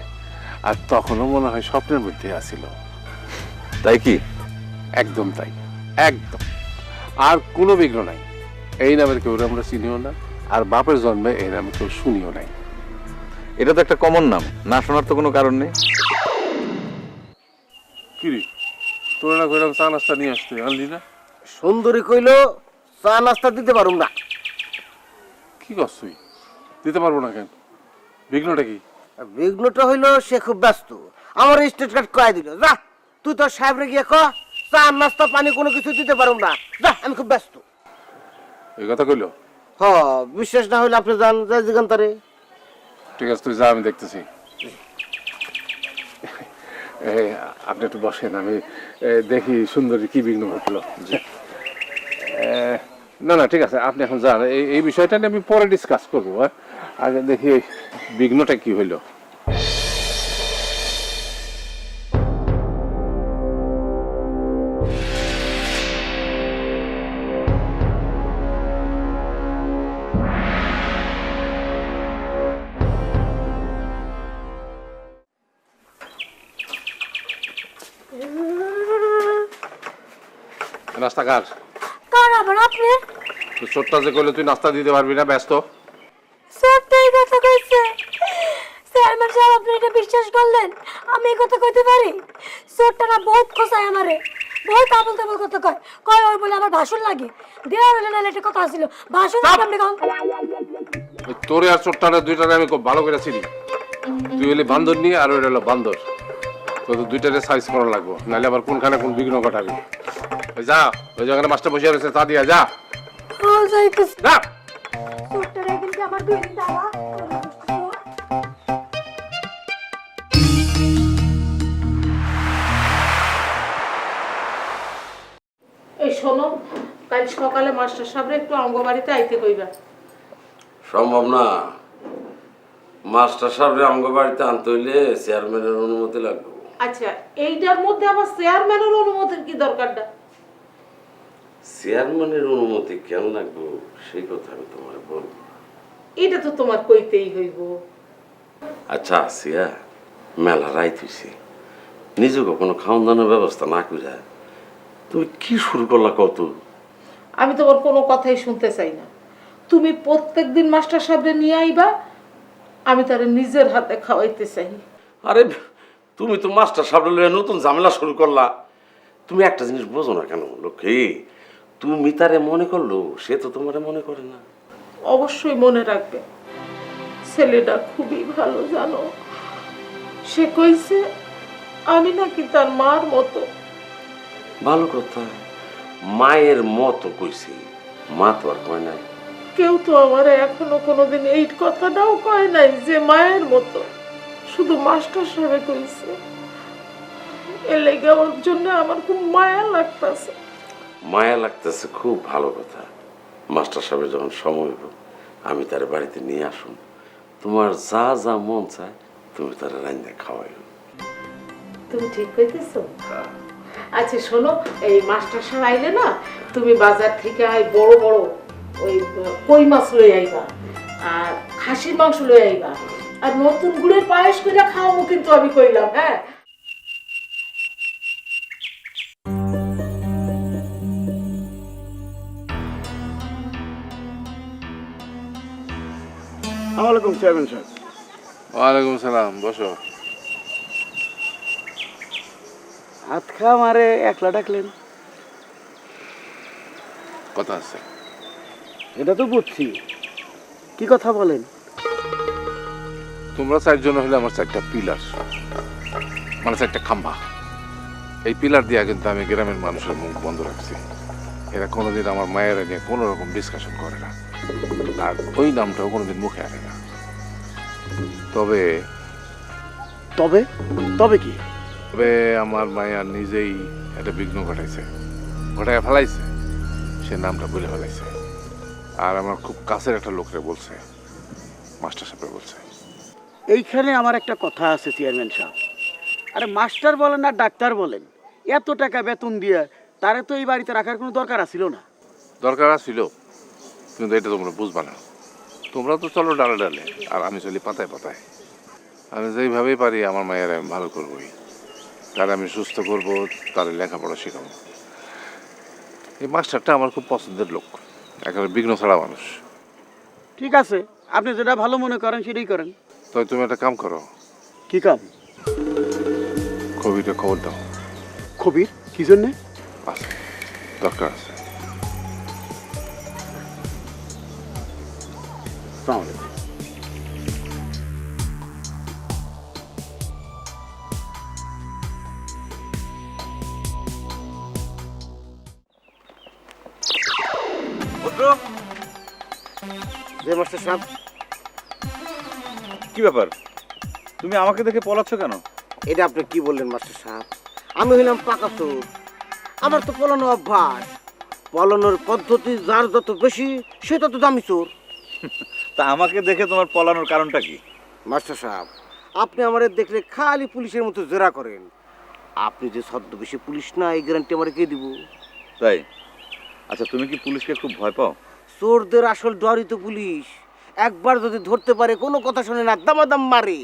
আর তখনও মনে হয় স্বপ্নের মধ্যে আসিল। তাই কি? একদম তাই, একদম। আর কোনো বিঘ্ন নাই। এই নামের কেউ আমরা চিনিও না, আর বাপের জন্মে এই নামে কেউ শুনিও নাই। এটা তো একটা কমন নাম, না শোনার তো কোনো কারণ নেই। কিরে, তোর না কইলাম চা নাস্তা নিয়ে আসতে, আনলি না? সুন্দরী কইল চা নাস্তা দিতে পারুম না। কি করছ তুই? দিতে পারবো না কেন? বিঘ্নটা কি? বিঘ্নটা হইলো সে খুব ব্যস্ত, আমার স্টেট কার্ড কয়ে দিল। যা তুই তোর সাহেবরে গিয়ে ক চা নাস্তা পানি কোনো কিছু দিতে পারুম না, যা আমি খুব ব্যস্ত। এই কথা কইলো? হ, বিশ্বাস না হইলে আপনি যান, যাই দিগান্তারে। ঠিক আছে, তুই যা, আমি দেখতেছি। আপনি একটু বসেন, আমি দেখি সুন্দরী কি বিঘ্ন ঘটলো। না না ঠিক আছে, আপনি এখন যান, এই বিষয়টা নিয়ে আমি পরে ডিসকাস করবো। আগে দেখি বিঘ্নটা কি হইলো। রাস্তাঘাট কার আবার আপনার? তো চোরটা যে করলে তুই নাস্তা দিতে পারবি না, ব্যস্ত। সত্যি কথা কইছে চেয়ারম্যান সাহেব, আপনি এটা বিশ্বাস করলেন? আমি এই কথা কইতে পারি? চোরটা না বহুত খোঁচায় আমারে, বহুত আবল তাবল কথা কয় কয় ওই বলে আমার ভাষণ লাগে দেওয়া হলে না একটা কথা ছিল ভাষণ আপনি কম। ওই তোরে আর চোরটারে দুইটারে আমি খুব ভালো করে চিনি। তুই হলে বান্দর নিয়ে, আর ওইটা হলো বান্দর। তো দুইটারে সাইজ করা লাগবো, নাহলে আবার কোনখানে কোন বিঘ্ন ঘটাবি। ওই যা, ওই জায়গায় মাস্টার বসে রয়েছে, তা দিয়া যা। ও যাইতেছে যা। চোরটারে কিন্তু আমার দুই দিন দাওয়া। এই শোনো, কাল সকালে মাস্টার সাহেব একটু অঙ্গবাড়িতে আইতে কইবা। সম্ভব না, মাস্টার সাহেব আমগো বাড়িতে আনতে হইলে চেয়ারম্যানের অনুমতি লাগবে। আচ্ছা, এইটার মধ্যে আবার চেয়ারম্যানের অনুমতির কি দরকারটা? চেয়ারম্যানের অনুমতি কেন লাগবে সেই কথা আমি তোমার বলবো। এটা তো তোমার কইতেই হইব। আচ্ছা আসিয়া, মেলা রাইত হইছে, নিজে কোনো খাওয়ান দাওয়ার ব্যবস্থা না করে তুমি কি শুরু করলা কত? আমি তোমার কোনো কথাই শুনতে চাই না। তুমি প্রত্যেকদিন মাস্টার সাহেবরে নিয়ে আইবা, আমি তারে নিজের হাতে খাওয়াইতে চাই। আরে তুমি তো মাস্টার সাহেব লইয়া নতুন ঝামেলা শুরু করলা। তুমি একটা জিনিস বোঝো না কেন লক্ষ্মী? তুমি তারে মনে করলো, সে তো তোমারে মনে করে না। অবশ্যই মনে রাখবে, ছেলেটা খুবই ভালো, জানো। সে কইছে আমি নাকি তার মার মতো। ভালো কথা, মায়ের মতো কইছি, মা তো আর কয় নাই। কেউ তো আমার এখনো কোনোদিন এই কথাটাও কয় নাই যে মায়ের মতো, শুধু মাস্টার সাহেব কইছে। এর লেগে ওর জন্য আমার খুব মায়া লাগতেছে। মায়া লাগতেছে, খুব ভালো কথা। মাস্টার সাহেবের যখন সময় হইব, আমি তার বাড়িতে নিয়ে আসুন। তোমার যা যা মন চায় তুমি তার রান্না খাওয়াইও। তুমি ঠিক কইতেছো? আচ্ছা শোনো, এই মাস্টার সাহেব আইলে না, তুমি বাজার থেকে বড় বড় ওই কই মাছ লই আইবা, আর খাসির মাংস লই আইবা, আর নতুন গুড়ের পায়েস করে খাওয়াবো কিন্তু আমি কইলাম। হ্যাঁ, আসসালামাইকুম চেয়ারম্যান সাহেব। ওয়ালাইকুম সালাম, বসো। হাত খাওয়া মারে একলা ডাকলেন? কথা আছে। এটা তো বুঝছি, কি কথা বলেন? তোমরা চারজন হলে আমার চারটা পিলার, মানে চারটা খাম্বা। এই পিলার দিয়া কিন্তু আমি গ্রামের মানুষের মুখ বন্ধ রাখছি। এরা কোনোদিন আমার মায়েরা নিয়ে কোনো রকম ডিসকাশন করে না, আর ওই নামটাও কোনোদিন মুখে আনে না। তবে তবে তবে কি? তবে আমার মায়া নিজেই একটা বিঘ্ন ঘটায় ফেলাইছে, সে নামটা বলে ফেলাইছে। আর আমার খুব কাছের একটা লোকরে বলছে, মাস্টার সাহেব বলছে। এইখানে আমার একটা কথা আছে চেয়ারম্যান সাহেব। আরে মাস্টার বলেন আর ডাক্তার বলেন, এত টাকা বেতন দিয়ে তারে তো এই বাড়িতে রাখার কোনো দরকার ছিল না। দরকার ছিল, কিন্তু এটা তোমরা বুঝবা না। তোমরা তো চলো ডালে ডালে, আর আমি চলি পাতায় পাতায়। আমি যেইভাবেই পারি আমার মায়ের আমি ভালো করবোই, তার আমি সুস্থ করবো, তার লেখাপড়া শেখাবো। এই মাস্টারটা আমার খুব পছন্দের লোক, একেবারে বিঘ্ন ছাড়া মানুষ। ঠিক আছে, আপনি যেটা ভালো মনে করেন সেটাই করেন। তবে তুমি একটা কাম করো। কি কাম? কবিটা খবর দাও। কবির কি জন্যে? আছে, দরকার আছে। আসসালামু আলাইকুম। যে মাস্টার সাহেব, কি ব্যাপার, তুমি আমাকে দেখে পলাচ্ছ কেন? এটা আপনি কি বললেন মাস্টার সাহেব? আমি হইলাম পাকা চোর, আমার তো পলানো অভ্যাস। পলানোর পদ্ধতি যার যত বেশি সে তত দামি চোর। তা আমাকে দেখে তোমার পলানোর কারণটা কি? মাস্টার সাহেব, আপনি আমারে দেখলে খালি পুলিশের মতো জেরা করেন। আপনি যে ছদ্মবেশী পুলিশ না, এই গ্যারান্টি আমার কে দিব? তাই? আচ্ছা, তুমি কি পুলিশকে খুব ভয় পাও? চোরদের আসল ডরই তো পুলিশ। একবার যদি ধরতে পারে, কোনো কথা শুনে না, দামাদাম মারে।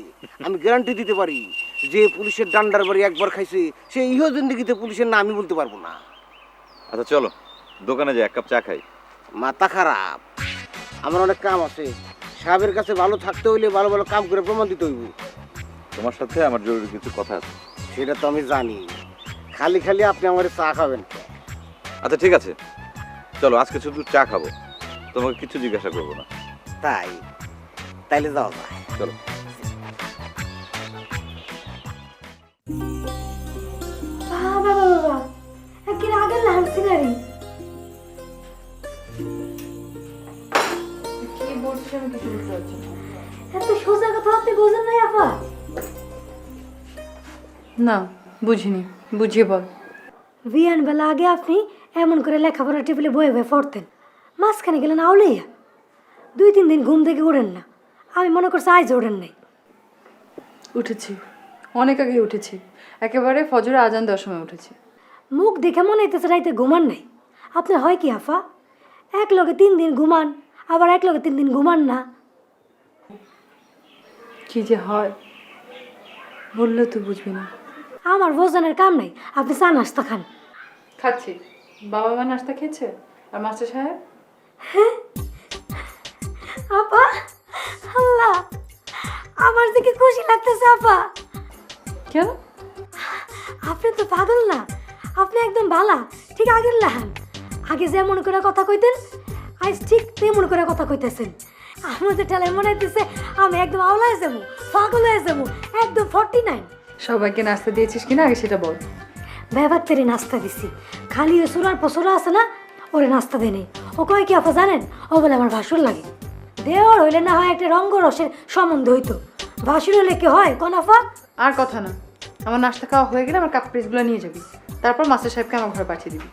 আমি গ্যারান্টি দিতে পারি, যে পুলিশের ডান্ডার বাড়ি একবার খাইছে, সে ইহ জিন্দিগিতে পুলিশের নামই বলতে পারবো না। আচ্ছা চলো, দোকানে যাই, এক কাপ চা খাই। মাথা খারাপ, আমার অনেক কাম আছে। সাহেবের কাছে ভালো থাকতে হইলে ভালো ভালো কাম করে প্রমাণ দিতে হইব। তোমার সাথে আমার জরুরি কিছু কথা আছে। সেটা তো আমি জানি, খালি খালি আপনি আমার চা খাবেন। আচ্ছা ঠিক আছে, চলো আজকে শুধু চা খাবো, তোমাকে কিছু জিজ্ঞাসা করবো না। তাইলে যাওয়া যায়। চলো। বাবা বাবা একের আগে লাগছে গাড়ি। কি বলছিস আমি কিছু বুঝতে পারছি না। এত সোজা কথা আপনি বোঝেন নাই আপা? না বুঝিনি, বুঝিয়ে বল। বিয়ান বেলা আগে আপনি এমন করে লেখাপড়া টেবিলে বয়ে বয়ে পড়তেন, মাঝখানে গেলেন আউলাইয়া। 2-3 দিন ঘুম থেকে উঠেন না, আমি মনে করছি আজ ওঠেন নাই। উঠেছি, অনেক আগে উঠেছি, একেবারে ফজরে আজান দেওয়ার সময় উঠেছি। মুখ দেখে মনে হইতেছে রাইতে ঘুমান নাই। আপনার হয় কি আফা, এক লগে 3 দিন ঘুমান, আবার এক লগে 3 দিন ঘুমান না। কি যে হয় বললে তুই বুঝবি না। আমার বোঝানোর কাম নাই, আপনি চা নাস্তা খান। খাচ্ছি, বাবা মা নাস্তা খেয়েছে, আর মাস্টার সাহেব? আপা, আল্লাহ, আমার দেখে খুশি লাগতেছে আপা। কেন? আপনি তো পাগল না, আপনি একদম ভালা, ঠিক আগের লাহান। আগে যেমন করে কথা কইতেন, আজ ঠিক তেমন করে কথা কইতেছেন। আমাদের ঠেলায় মনে হইতেছে আমি একদম আওলা হয়ে যাবো, পাগল হয়ে যাবো, একদম 49। সবাইকে নাস্তা দিয়েছিস কিনা আগে সেটা বল। ব্যবহার তেরে নাস্তা দিছি, খালি ওই সুরার পসরা আছে না, ওরে নাস্তা দেয় নেই। ও কয় কি আপা জানেন, ও বলে আমার ভাসুর লাগে। দেওয়ার হইলে না হয় একটা রঙ্গরসের সম্বন্ধ হইতো, ভাসুর হলে কি হয় কনাফা? আর কথা না, আমার নাস্তা খাওয়া হয়ে গেলে আমার কাপ পিসগুলো নিয়ে যাবি, তারপর মাস্টার সাহেবকে আমার ঘরে পাঠিয়ে দিবি।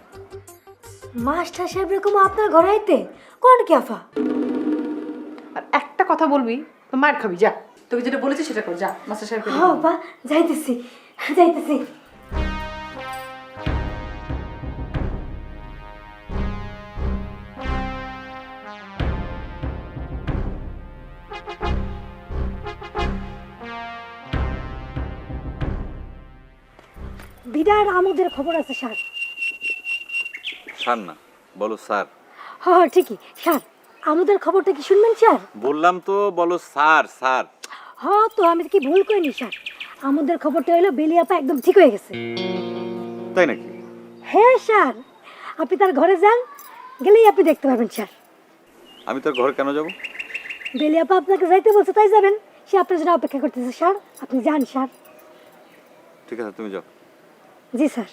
মাস্টার সাহেব এরকম আপনার ঘরে আইতে কোন কি আফা? আর একটা কথা বলবি তো মার খাবি, যা। তোকে যেটা বলেছি সেটা কর, যা মাস্টার সাহেবকে হ্যাঁ আপা, যাইতেছি যাইতেছি। বিদার আমোদের খবর আছে স্যার। স্যার না, বলো স্যার। হ্যাঁ ঠিকই স্যার, আমাদের খবরটা কি শুনবেন স্যার? বললাম তো, বলো স্যার। স্যার হ্যাঁ তো আমি কি ভুল করিনি স্যার, আমাদের খবরটা হলো বেলিয়াপা একদম ঠিক হয়ে গেছে। তাই নাকি? হ্যাঁ স্যার, আপনি তার ঘরে যান, গেলেই আপনি দেখতে পারবেন স্যার। আমি তোর ঘরে কেন যাব? বেলিয়াপা আপনাকে যাইতে বলছে তাই যাবেন, সে আপনার জন্য অপেক্ষা করতেছে স্যার, আপনি যান স্যার। ঠিক আছে, তুমি যাও। জি স্যার।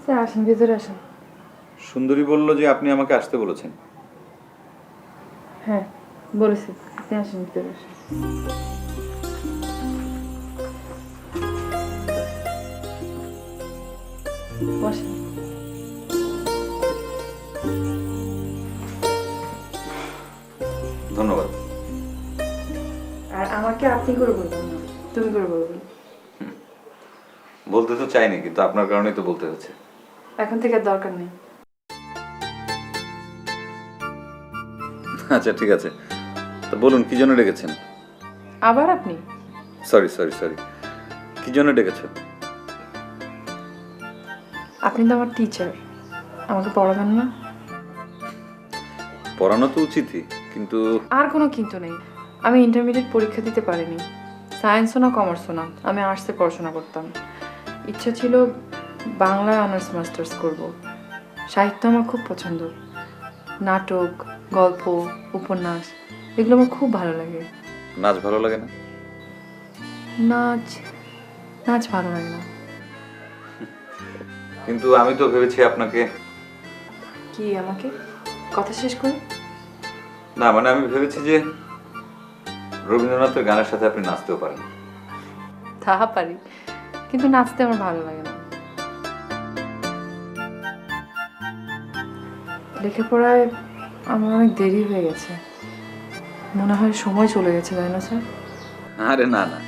স্যার আসেন, ভিতরে আসেন। সুন্দরী বললো যে আপনি আমাকে আসতে বলেছেন। হ্যাঁ বলেছি, আপনি আসেন, ভিতরে আসেন। বসেন। ধন্যবাদ। আর আমাকে আপনি করে বলবেন না, তুমি করে বলবেন। বলতে তো চাইনি, কিন্তু আপনার কারণেই তো বলতে হচ্ছে। এখন থেকে আর দরকার নেই। আচ্ছা ঠিক আছে, তো বলুন কি জন্য ডেকেছেন? আবার আপনি? সরি সরি সরি, কি জন্য ডেকেছেন? আপনি তো আমার টিচার, আমাকে পড়াবেন না? পড়ানো তো উচিতই, কিন্তু আর কোনো কিন্তু নেই। আমি ইন্টারমিডিয়েট পরীক্ষা দিতে পারিনি, সায়েন্সও না কমার্সও না, আমি আর্টসে পড়াশোনা করতাম। ইচ্ছা ছিল বাংলায় অনার্স মাস্টার্স করব। সাহিত্য আমার খুব পছন্দ, নাটক, গল্প, উপন্যাস এগুলো আমার খুব ভালো লাগে। নাচ ভালো লাগে না? নাচ নাচ ভালো লাগে না। কিন্তু আমি তো ভেবেছি আপনাকে। কি আমাকে? কথা শেষ করি। না মানে আমি ভেবেছি যে রবীন্দ্রনাথের গানের সাথে আপনি নাচতেও পারেন। তাহা পারি, কিন্তু নাচতে আমার ভালো লাগে না। লেখাপড়ায় আমার অনেক দেরি হয়ে গেছে, মনে হয় সময় চলে গেছে, তাই না স্যার? আরে না না,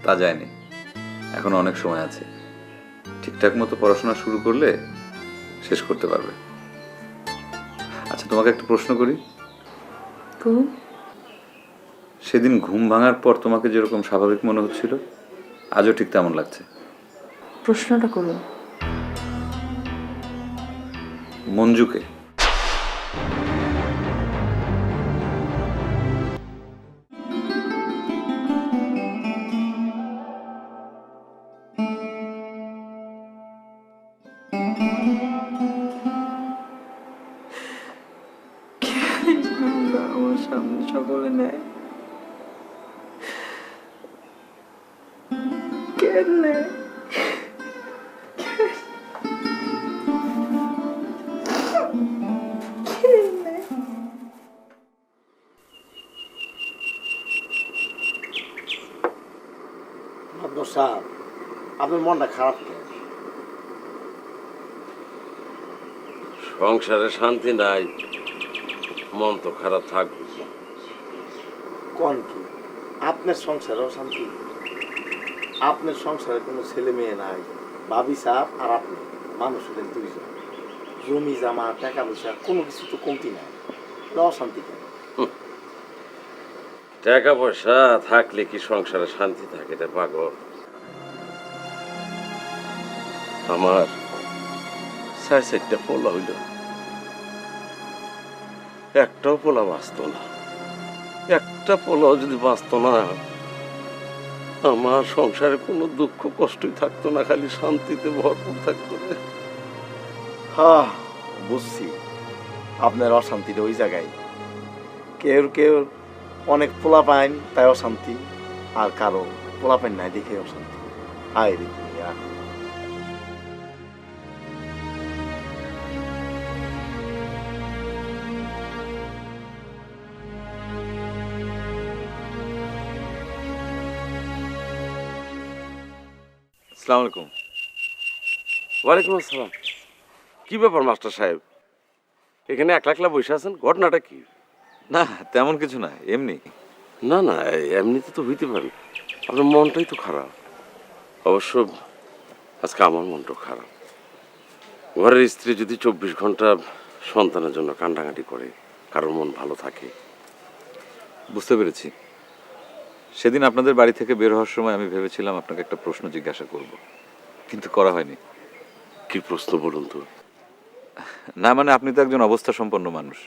তা যায়নি, এখন অনেক সময় আছে। ঠিকঠাক মতো পড়াশোনা শুরু করলে শেষ করতে পারবে। আচ্ছা তোমাকে একটা প্রশ্ন করি। করুন। সেদিন ঘুম ভাঙার পর তোমাকে যেরকম স্বাভাবিক মনে হচ্ছিল, আজও ঠিক তেমন লাগছে? প্রশ্নটা করুন। মঞ্জুকে আমার সামনে সকলে নেয়, কেন নেয়? সাহেব, আপনার মনটা খারাপ কেন? সংসারে শান্তি নাই, মন তো খারাপ থাকবে। কোন কি আপনার সংসারেও শান্তি? আপনার সংসারে কোনো ছেলে মেয়ে নাই, ভাবি সাহেব আর আপনি মানুষ হলেন দুইজন। জমি জামা টাকা পয়সা কোনো কিছু তো কমতি নাই, অশান্তি কেন? টাকা পয়সা থাকলে কি সংসারে শান্তি থাকে রে পাগল? আমার 4-4টা পোলা হইল, একটাও পোলা বাঁচত না। একটা পোলাও যদি বাঁচত না, আমার সংসারে কোনো দুঃখ কষ্টই থাকতো না, খালি শান্তিতে ভরপুর থাকতো রে। হ্যাঁ বুঝছি, আপনার অশান্তিটা ওই জায়গায়। কেউ কেউ অনেক পোলা পাইন তাই অশান্তি, আর কারো পোলা পাইন নাই দেখে অশান্তি। হায় রে দুনিয়া। আসসালামু আলাইকুম। ওয়ালাইকুম আসসালাম। কি ব্যাপার মাস্টার সাহেব, এখানে একলা একলা বসে আছেন, ঘটনাটা কি? না তেমন কিছু না, এমনি। না না, এমনিতে তো হইতে পারে, আপনার মনটাই তো খারাপ। অবশ্য আজকে আমার মনটাও খারাপ। ঘরের স্ত্রী যদি 24 ঘন্টা সন্তানের জন্য কান্ডাকাটি করে, কারোর মন ভালো থাকে? বুঝতে পেরেছি। সেদিন আপনাদের বাড়ি থেকে বের হওয়ার সময় আমি ভেবেছিলাম আপনাকে একটা প্রশ্ন জিজ্ঞাসা করব, কিন্তু করা হয়নি। কি প্রশ্ন বলুন তো? না মানে আপনি তো একজন অবস্থা সম্পন্ন মানুষ,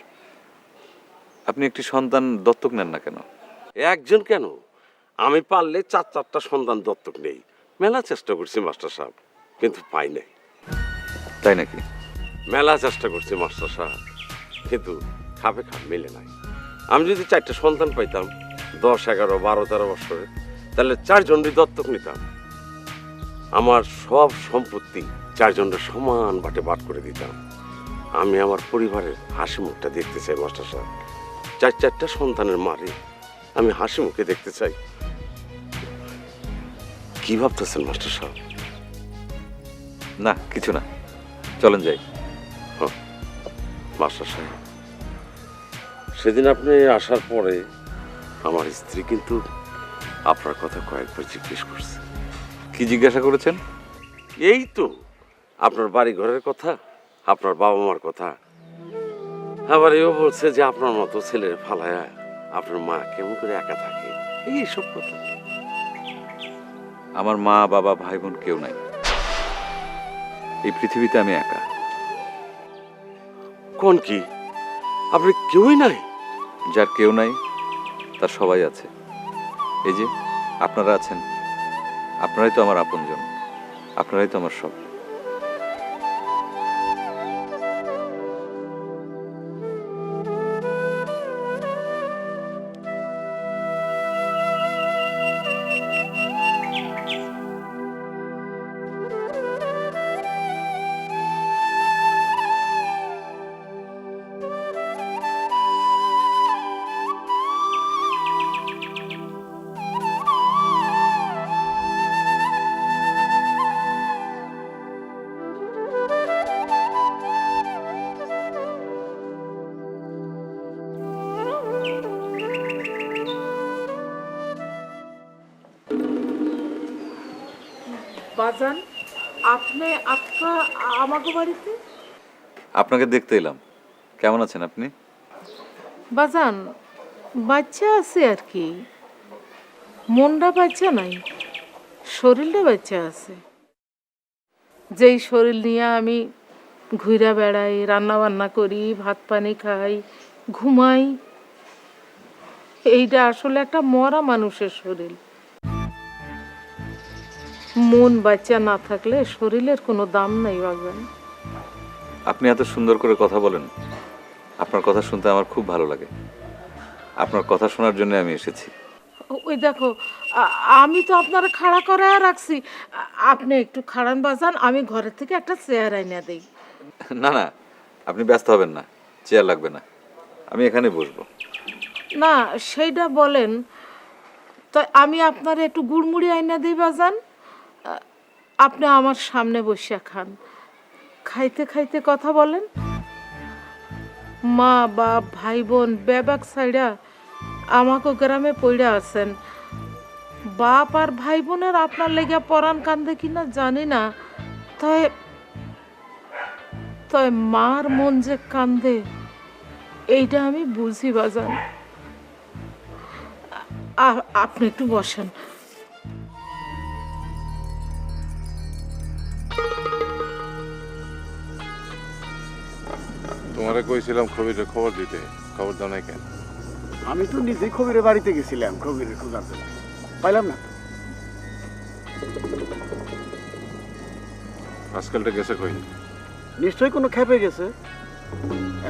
আপনি একটি সন্তান দত্তক নেন না কেন? একজন কেন, আমি পারলে 4-4টা সন্তান দত্তক নেই। মেলা চেষ্টা করছি মাস্টার সাহেব, কিন্তু পাই নাই। তাই নাকি? মেলা চেষ্টা করছি মাস্টার সাহেব, কিন্তু খাপে খাপ মেলে নাই। আমি যদি 4টা সন্তান পাইতাম 10, 11, 12, 13 বছরে, তাহলে 4 জনই দত্তক নিতাম। আমার সব সম্পত্তি 4 জনের সমান বাটে বাট করে দিতাম। আমি আমার পরিবারের হাসি মুখটা দেখতে চাই মাস্টার সাহেব। 4-4টা সন্তানের মারে আমি হাসি মুখে দেখতে চাই। কি ভাবতেছেন মাস্টার সাহেব? না কিছু না, চলেন যাই। মাস্টার সাহেব, সেদিন আপনি আসার পরে আমার স্ত্রী কিন্তু আপনার কথা কয়েকবার জিজ্ঞেস করছে। কি জিজ্ঞাসা করেছেন? এই তো আপনার বাড়ি ঘরের কথা, আপনার বাবা মার কথা। আবার এও বলছে যে আপনার মতো ছেলের ফালায়া আপনার মা কেমন করে একা থাকে, এইসব কথা। আমার মা বাবা ভাই বোন কেউ নাই, এই পৃথিবীতে আমি একা। কোন কি, আপনি কেউই নাই? যার কেউ নাই তার সবাই আছে। এই যে আপনারা আছেন, আপনারাই তো আমার আপনজন, আপনারাই তো আমার সব। বাজান আপনি আজকা আমাকে বাড়িতে? আপনাকে দেখতে এলাম। কেমন আছেন আপনি? বাজান বাচ্চা আছে আর কি, মনটা বাচ্চা নাই, শরীরটা বাচ্চা আছে। যেই শরীর নিয়ে আমি ঘুরে বেড়াই, রান্না বান্না করি, ভাত পানি খাই, ঘুমাই, এইটা আসলে একটা মরা মানুষের শরীর। মন বাচ্চা না থাকলে শরীরের কোনো দাম নাই বাজান। আপনি এত সুন্দর করে কথা বলেন, আপনার কথা শুনতে আমার খুব ভালো লাগে। আপনার কথা শোনার জন্য আমি এসেছি। ওই দেখো আমি তো আপনারা খাড়া করে রাখছি, আপনি একটু খাড়ান বাজান, আমি ঘরের থেকে একটা চেয়ার আইনা দেই। না না, আপনি ব্যস্ত হবেন না, চেয়ার লাগবে না, আমি এখানে বসবো। না সেইটা বলেন তো, আমি আপনার একটু গুড়মুড়ি আইনা দিই বাজান, আপনি আমার সামনে বসিয়া খান, খাইতে খাইতে কথা বলেন। মা বাপ ভাই বোন বেবাক সাইডা আমাকে গ্রামে পইড়া আছেন। বাপ আর ভাই বোনের আপনার লেগে পরাণ কান্দে কিনা জানি না, তাই তাই মার মন যে কান্দে এইটা আমি বুঝি বাজান। আপনি একটু বসেন। তোমারে কইছিলাম খবিরের খবর দিতে, খবর দাও নাই কেন? আমি তো নিজেই কবিরের বাড়িতে গেছিলাম কবিরের খোঁজার জন্য, পাইলাম না। আজকালটা গেছে কই? নিশ্চয়ই কোনো খেপে গেছে।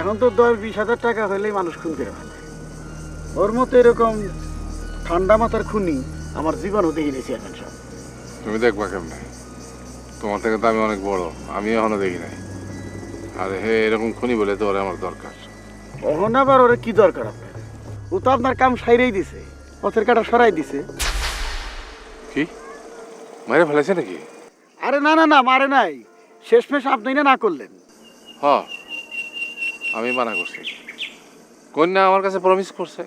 এখন তো 10-20 হাজার টাকা হলেই মানুষ খুন করে ফেলে। ওর মতো এরকম ঠান্ডা মাথার খুনি আমার জীবনও দেখি নিয়েছি এখন সব। তুমি দেখবা কেমনে? তোমার থেকে তো আমি অনেক বড়, আমি এখনো দেখি নাই। আর হে এরকম খুনি বলে তো ওরে আমার দরকার। ওহন আবার ওরা কি দরকার আপনার? ও তো আপনার কাম সাইরেই দিছে, পথের কাটা সরাই দিছে। কি মারে ফেলেছে নাকি? আরে না না না, মারে নাই, শেষমেশ আপনি না করলেন। হ, আমি মানা করছি। কন্যা আমার কাছে প্রমিস করছে,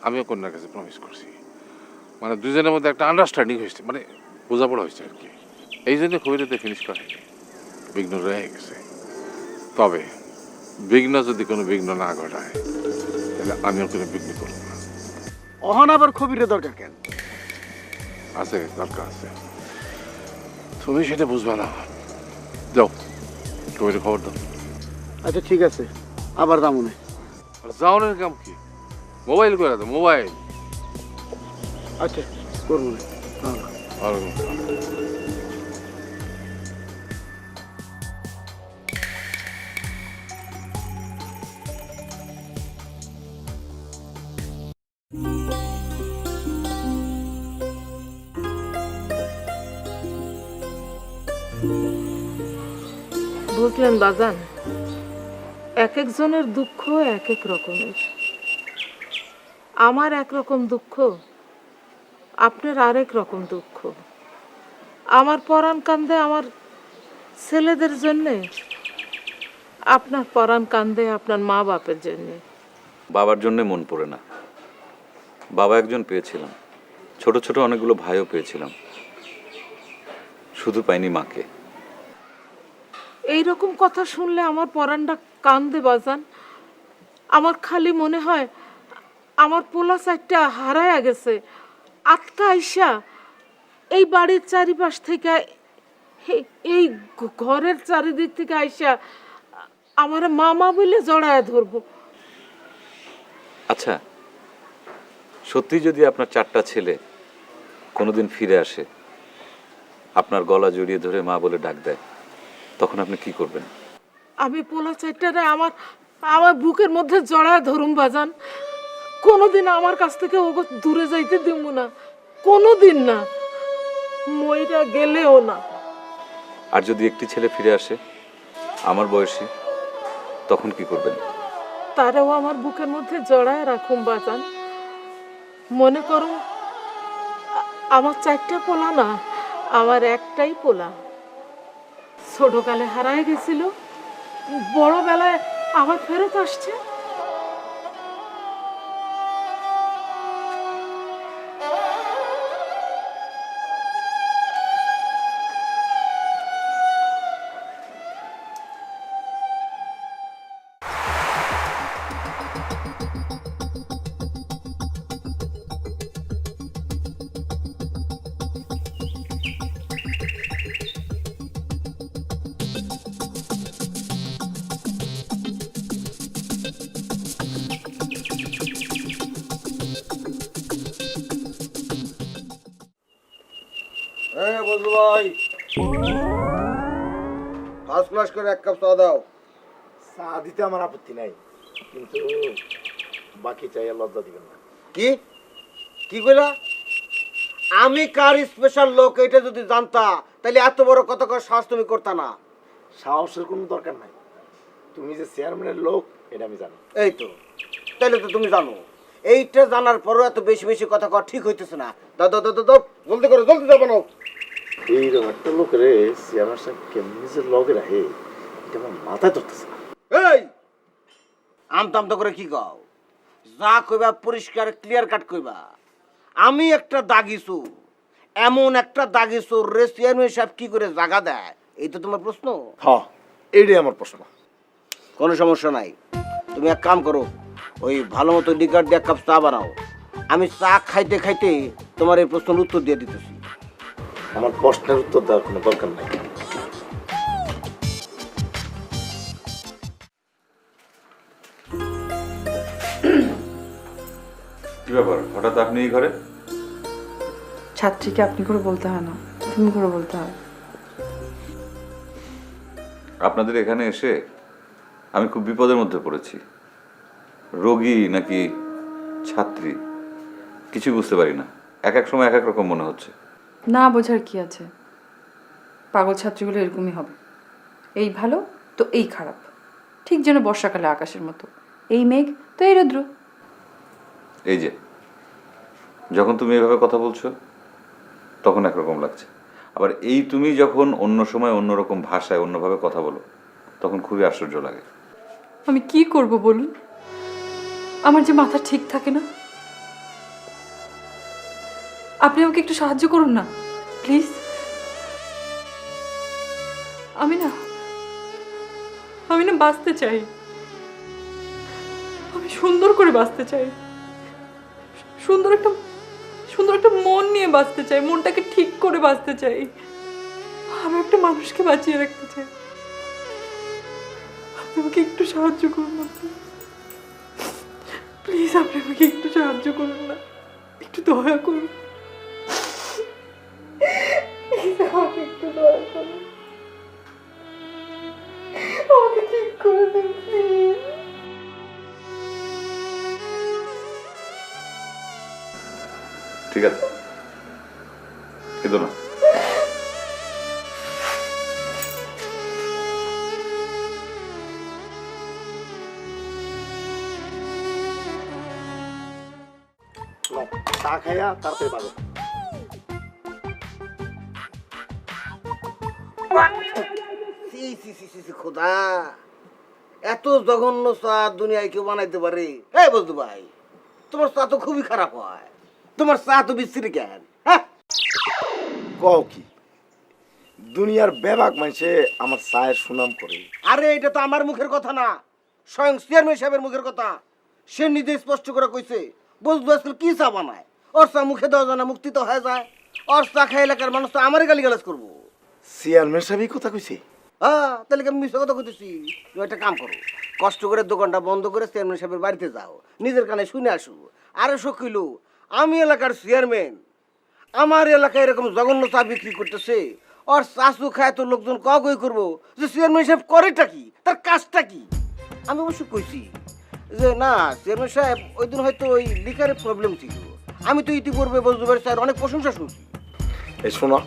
আমিও কন্যার কাছে প্রমিস করছি। মানে দুজনের মধ্যে একটা আন্ডারস্ট্যান্ডিং হয়েছে, মানে বোঝাপড়া হয়েছে আর কি। এই জন্য খবিরেতে ফিনিশ করা হয়নি, বিঘ্ন রয়ে গেছে। তবে বিঘ্ন যদি কোনো বিঘ্ন না ঘটায় তাহলে আমিও কোনো বিঘ্ন করবো না। অহন আবার খবিরের দরকার কেন? আছে, দরকার আছে, তুমি সেটা বুঝবা না। যাও খবিরের খবর দাও। আচ্ছা ঠিক আছে, আবার দামনে যাওনের কাম কি? মোবাইল করে দাও, মোবাইল। আচ্ছা করবো না। ওয়ালাইকুম আসসালাম। বুঝলেন বাজান, এক একজনের দুঃখ এক এক রকমের। আমার একরকম দুঃখ, আপনার আরেক রকম দুঃখ। আমার পরাণ কান্দে আমার ছেলেদের জন্যে, আপনার পরাণ কান্দে আপনার মা বাপের জন্যে। বাবার জন্য মন পড়ে না। বাবা একজন পেয়েছিলাম, ছোট ছোট অনেকগুলো ভাইও পেয়েছিলাম, শুধু পাইনি মাকে। এইরকম কথা শুনলে আমার পরাণটা কান্দে বাজান। আমার খালি মনে হয় আমার পোলা চারটা হারায়া গেছে, আটকা আইসা এই বাড়ির চারিপাশ থেকে, এই ঘরের চারিদিক থেকে আইসা আমার মামা বলে জড়ায় ধরবো। আচ্ছা, সত্যি যদি আপনার 4টা ছেলে কোনোদিন ফিরে আসে, আপনার গলা জড়িয়ে ধরে মা বলে ডাক দেয়, তখন আপনি কি করবেন? আমি পোলা চারটারে আমার আমার বুকের মধ্যে জড়ায় ধরুম বাজান। কোনোদিন আমার কাছ থেকে ওগো দূরে যাইতে দিব না, কোনোদিন না, মইরা গেলেও না। আর যদি একটি ছেলে ফিরে আসে আমার বয়সী, তখন কি করবেন? তারাও আমার বুকের মধ্যে জড়ায় রাখুম বাজান। মনে করুন আমার 4টা পোলা না, আমার একটাই পোলা। ছোটকালে হারায় গেছিল, বড় বেলায় আবার ফেরত আসছে। বন্ধু ভাই ফার্স্ট ক্লাস করে এক কাপ চা দাও। চা দিতে আমার আপত্তি নাই, কিন্তু বাকি চাইয়া লজ্জা দিবেন না। কি কি কইলা? আমি কার স্পেশাল লোক এটা যদি জানতা তাহলে এত বড় কত করে সাহস তুমি করতা না। সাহসের কোনো দরকার নাই, তুমি যে চেয়ারম্যানের লোক এটা আমি জানি। এই তো, তাহলে তো তুমি জানো। এইটা জানার পরও এত বেশি বেশি কথা কওয়া ঠিক হইতেছে না। দাও দাও দাও দাও, জলদি করো, জলদি যাবো না। এইরকম একটা লোকের চেয়ারম্যান সাহেব কেমনি যে লগে রাখে এটা আমার মাথায় ধরতেছে না। এই আমতামতা করে কি কও? যা কইবা পরিষ্কার ক্লিয়ার কাট কইবা। আমি একটা দাগিছু, এমন একটা দাগিছু রে চেয়ারম্যান সাহেব কি করে জায়গা দেয়, এই তো তোমার প্রশ্ন? হ্যাঁ, এইটাই আমার প্রশ্ন। কোনো সমস্যা নাই, তুমি এক কাম করো, ওই ভালো মতো লিকার দিয়ে এক কাপ চা বানাও। আমি চা খাইতে খাইতে তোমার এই প্রশ্নের উত্তর দিয়ে দিতেছি। আমার প্রশ্নের উত্তর দেওয়ার কোনো দরকার নাই। কি ব্যাপার, হঠাৎ আপনি এই ঘরে? ছাত্রীকে আপনি করে বলতে হয় না, তুমি করে বলতে হয়। আপনাদের এখানে এসে আমি খুব বিপদের মধ্যে পড়েছি। রোগী নাকি ছাত্রী কিছু বুঝতে পারি না, এক এক সময় এক এক রকম মনে হচ্ছে। না বোঝার কি আছে, পাগল ছাত্রীগুলো এরকমই হবে। এই ভালো তো এই খারাপ, ঠিক যেন বর্ষাকালে আকাশের মতো, এই মেঘ তো এই রৌদ্র। এই যে যখন তুমি এভাবে কথা বলছো তখন একরকম লাগছে, আবার এই তুমি যখন অন্য সময় অন্যরকম ভাষায় অন্যভাবে কথা বলো তখন খুবই আশ্চর্য লাগে। আমি কি করব বলুন, আমার যে মাথা ঠিক থাকে না। আপনি আমাকে একটু সাহায্য করুন না প্লিজ। আমি না বাঁচতে চাই, আমি সুন্দর করে বাঁচতে চাই, সুন্দর একটা মন নিয়ে বাঁচতে চাই, মনটাকে ঠিক করে বাঁচতে চাই, আমি একটা মানুষকে বাঁচিয়ে রাখতে চাই। আপনি আমাকে একটু সাহায্য করুন না প্লিজ, আপনি আমাকে একটু সাহায্য করুন না, একটু দয়া করুন, আমাকে একটু দয়া করুন, আমাকে ঠিক করে দিন প্লিজ। ঠিক আছে, কিন্তু না চা খাইয়া তারপরে পাবো। খোদা, এত জঘন্য চা দুনিয়ায় কেউ বানাইতে পারে? এই বলতো ভাই, তোমার চা তো খুবই খারাপ হয়, তোমার চা তো বিশ্রী কেন? হ্যাঁ, কও কি? দুনিয়ার বেবাক মানুষে আমার চায়ের সুনাম করে। আরে এটা তো আমার মুখের কথা না, স্বয়ং চেয়ারম্যান সাহেবের মুখের কথা। সে নিজে স্পষ্ট করে কইছে বলতো আজকাল কি চা বানায়, ওর চা মুখে দেওয়া যায় না, মুক্তি তো হয়ে যায়। ওর চা খাই এলাকার মানুষ তো আমারই গালিগালাজ করবো। চেয়ারম্যান সাহেব এই কথা কইছে? হ্যাঁ, তাহলে কি আমি মিথ্যা কথা কইতেছি? তুমি একটা কাম করো, কষ্ট করে দোকানটা বন্ধ করে চেয়ারম্যান সাহেবের বাড়িতে যাও, নিজের কানে শুনে আসো। আরে শকিলু, আমি এলাকার চেয়ারম্যান, আমার এলাকায় এরকম জঘন্য চা বিক্রি করতেছে, আর চাষু খায় তো লোকজন কই করবো যে চেয়ারম্যান সাহেব করেটা কি, তার কাজটা কি? আমি অবশ্য কইছি যে না, চেয়ারম্যান সাহেব ওই দিন হয়তো ওই লিকারের প্রবলেম ছিল। আমি তো ইতিপূর্বে বজলুবের স্যার অনেক প্রশংসা শুনছি। এই শোনো,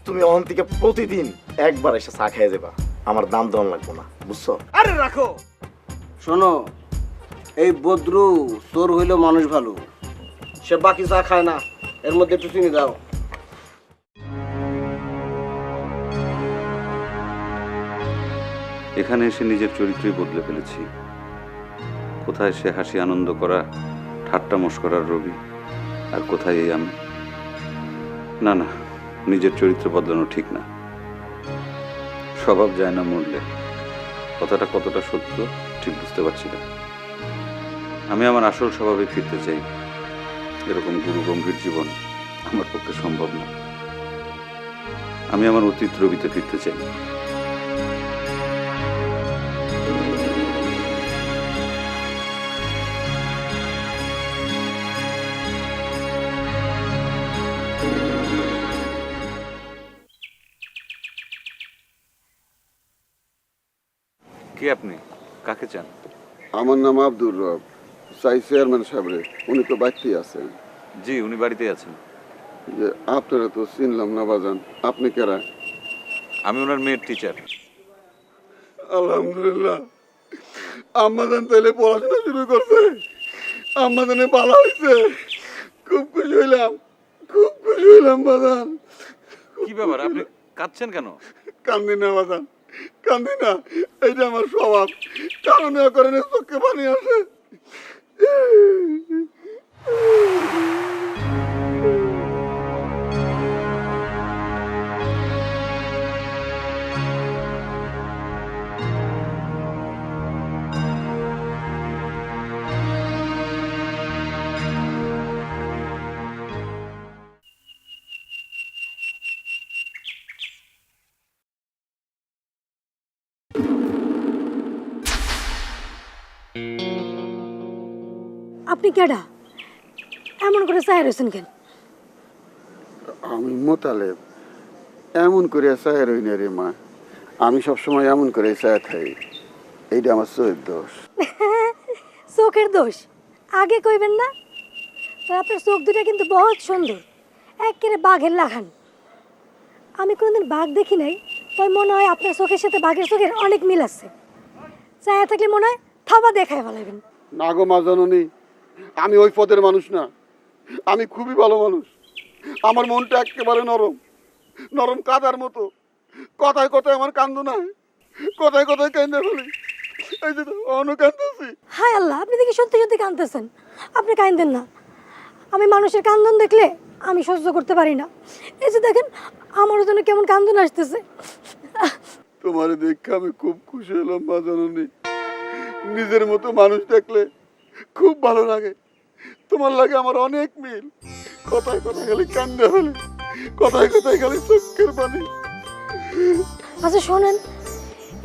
তুমি অহন থেকে প্রতিদিন একবার এসে চা খেয়ে যাবা, আমার দাম দেওয়ান লাগবো না, বুঝছো? আরে রাখো, শোনো, এই বদ্রু চোর হইলেও মানুষ ভালো, সে বাকি চা খায় না, এর মধ্যে একটু চিনি দাও। এখানে এসে নিজের চরিত্রই বদলে ফেলেছি। কোথায় সে হাসি আনন্দ করা ঠাট্টা মশকরার রবি, আর কোথায় এই আমি? না না, নিজের চরিত্র বদলানো ঠিক না। স্বভাব যায় না মরলে, কথাটা কতটা সত্য ঠিক বুঝতে পারছি না। আমি আমার আসল স্বভাবে ফিরতে চাই। এরকম গুরু গম্ভীর জীবন আমার পক্ষে সম্ভব না। আমি আমার অতীত রবিতে ফিরতে চাই। কে আপনি? কাকে চান? আমার নাম আব্দুর রব, চাই চেয়ারম্যান সাহেবরে। উনি তো বাড়িতেই আছেন। জি, উনি বাড়িতেই আছেন। যে আপনারা তো চিনলাম না বাজান, আপনি কেরা? আমি ওনার মেয়ের টিচার। আলহামদুলিল্লাহ, আম্মাজান তাইলে পড়াশোনা শুরু করছে। আম্মাজানে ভালো হয়েছে, খুব খুশি হইলাম, খুব খুশি হইলাম বাজান। কি ব্যাপার, আপনি কাঁদছেন কেন? কান্দি না বাজান, কান্দি না, এইটা আমার স্বভাব। কারণে কারণে চোখে পানি আসে। আপনি কেডা এমন করে চাই রয়েছেন কেন? আমি মোতালেব, এমন করে চায় রই না রে মা। আমি সবসময় এমন করে চায় থাকি, এইটা আমার চোখের দোষ। চোখের দোষ আগে কইবেন না? তো আপনার চোখ দুটা কিন্তু বহুত সুন্দর, একেবারে বাঘের লাগান। আমি কোনোদিন বাঘ দেখি নাই, তাই মনে হয় আপনার চোখের সাথে বাঘের চোখের অনেক মিল আছে। চায়া থাকলে মনে হয় থাবা দেখায় ফেলাইবেন। না গো মা জননী, আমি ওই পদের মানুষ না, আমি খুবই ভালো মানুষ। আমার মনটা একেবারে নরম, নরম কাদার মতো। কথায় কথায় আমার কান্দ নাই, কথায় কথায় কান্দে ফেলি। এই যে অন্য কান্দতেছি। হায় আল্লাহ, আপনি দেখি সত্যি সত্যি কাঁদতেছেন। আপনি কাঁদেন না, আমি মানুষের কান্দন দেখলে আমি সহ্য করতে পারি না। এই যে দেখেন আমারও যেন কেমন কান্দন আসতেছে। তোমার দেখে আমি খুব খুশি হলাম মা জননী। নিজের মতো মানুষ দেখলে খুব ভালো লাগে। তোমার লাগে আমার অনেক মিল। কথায় কথায় খালি কান্দে ফেলে, কথায় কথায় খালি চোখের পানি। আচ্ছা শোনেন,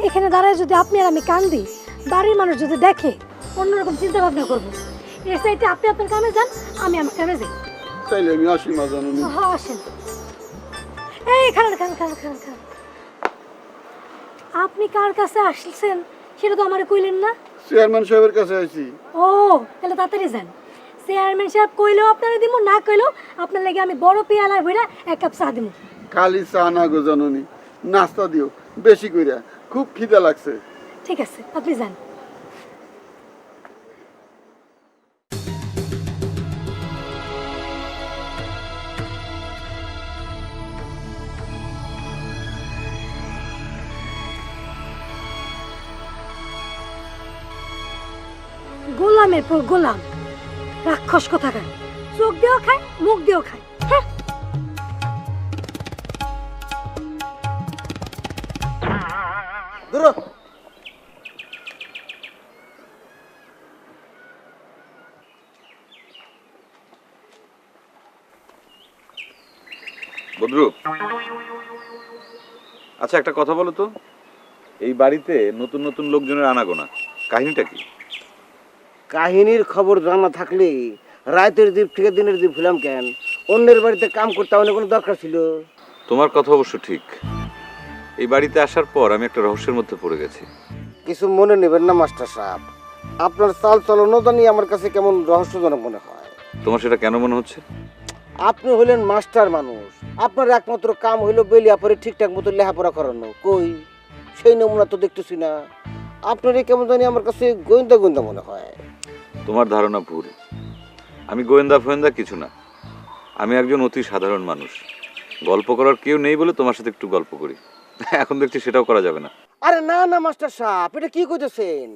এখানে দাঁড়ায় যদি আপনি আর আমি কান্দি, বাড়ির মানুষ যদি দেখে অন্যরকম চিন্তা ভাবনা করবো। এর সাইডে আপনি আপনার কামে যান, আমি আমার কামে যাই। তাইলে আমি আসি মা জননী। হ্যাঁ আসেন। এই খান খান খান খান খান। আপনি কার কাছে আসছেন সেটা তো আমারে কইলেন না। চেয়ারম্যান সাহেবের কাছে আইছি। ও তাহলে তাড়াতাড়ি যান। চেয়ারম্যান সাহেব কইলেও আপনারা দিব, না কইলেও আপনার লাগে আমি বড় পেয়ালায় ভইরা এক কাপ চা দিব। খালি চা না গো জননী, নাস্তা দিও বেশি কইরা, খুব খিদা লাগছে। ঠিক আছে, আপনি যান। গোলামের পর গোলাম, রাক্ষস কোথাকার। চোখ দিয়েও খায়, মুখ দিয়েও খায়। হ্যাঁ। ধরো বদরু, আচ্ছা একটা কথা বলো তো, এই বাড়িতে নতুন নতুন লোকজনের আনাগোনা, কাহিনীটা কি? কাহিনীর খবর জানা থাকলে রাতের দ্বীপ থেকে দিনের দ্বীপ ফিলাম কেন? অন্যের বাড়িতে কাম করতে অনেক কোনো দরকার ছিল? তোমার কথা অবশ্য ঠিক। এই বাড়িতে আসার পর আমি একটা রহস্যের মধ্যে পড়ে গেছি। কিছু মনে নেবেন না মাস্টার সাহেব, আপনার চাল চলনও জানি আমার কাছে কেমন রহস্যজনক মনে হয়। তোমার সেটা কেন মনে হচ্ছে? আপনি হলেন মাস্টার মানুষ, আপনার একমাত্র কাম হইলো বেলিয়া পরে ঠিকঠাক মতো লেখাপড়া করানো। কই সেই নমুনা তো দেখতেছি না। আপনার কেমন জানি আমার কাছে গোয়েন্দা গোয়েন্দা মনে হয়। তোমার ধারণা ভুল। আমি গোয়েন্দা ফোয়েন্দা কিছু না, আমি একজন অতি সাধারণ মানুষ। গল্প করার কেউ নেই বলে তোমার সাথে একটু গল্প করি। এখন দেখছি সেটাও করা যাবে না। আরে না না মাস্টার সাহেব, এটা কি কইতেছেন?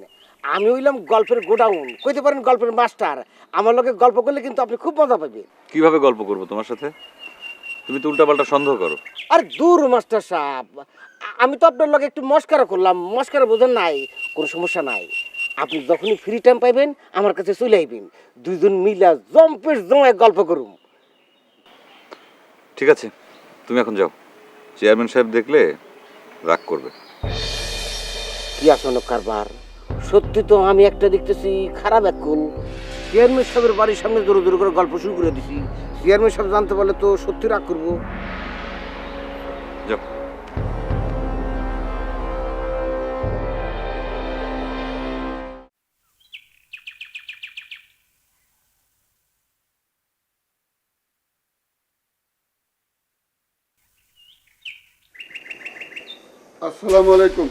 আমি হইলাম গল্পের গোডাউন, কইতে পারেন গল্পের মাস্টার। আমার লগে গল্প করলে কিন্তু আপনি খুব মজা পাবেন। কিভাবে গল্প করবো তোমার সাথে? তুমি তো উল্টাপাল্টা সন্দেহ করো। আরে দূর মাস্টার সাহেব, আমি তো আপনার লগে একটু মস্কারা করলাম। মস্কারা বোঝেন নাই, কোনো সমস্যা নাই। আপনি যখনই ফ্রি টাইম পাইবেন আমার কাছে চলে আইবেন, দুইজন মিলা জম্পের জমায় গল্প করুম। ঠিক আছে, তুমি এখন যাও। চেয়ারম্যান সাহেব দেখলে রাগ করবে। কি আচানক কারবার! সত্যি তো আমি একটা দেখতেছি খারাপ এখন। চেয়ারম্যান সাহেবের বাড়ির সামনে জোরে জোরে করে গল্প শুরু করে দিছি। চেয়ারম্যান সাহেব জানতে পারলে তো সত্যি রাগ করবো। যাও। আসসালামু আলাইকুম।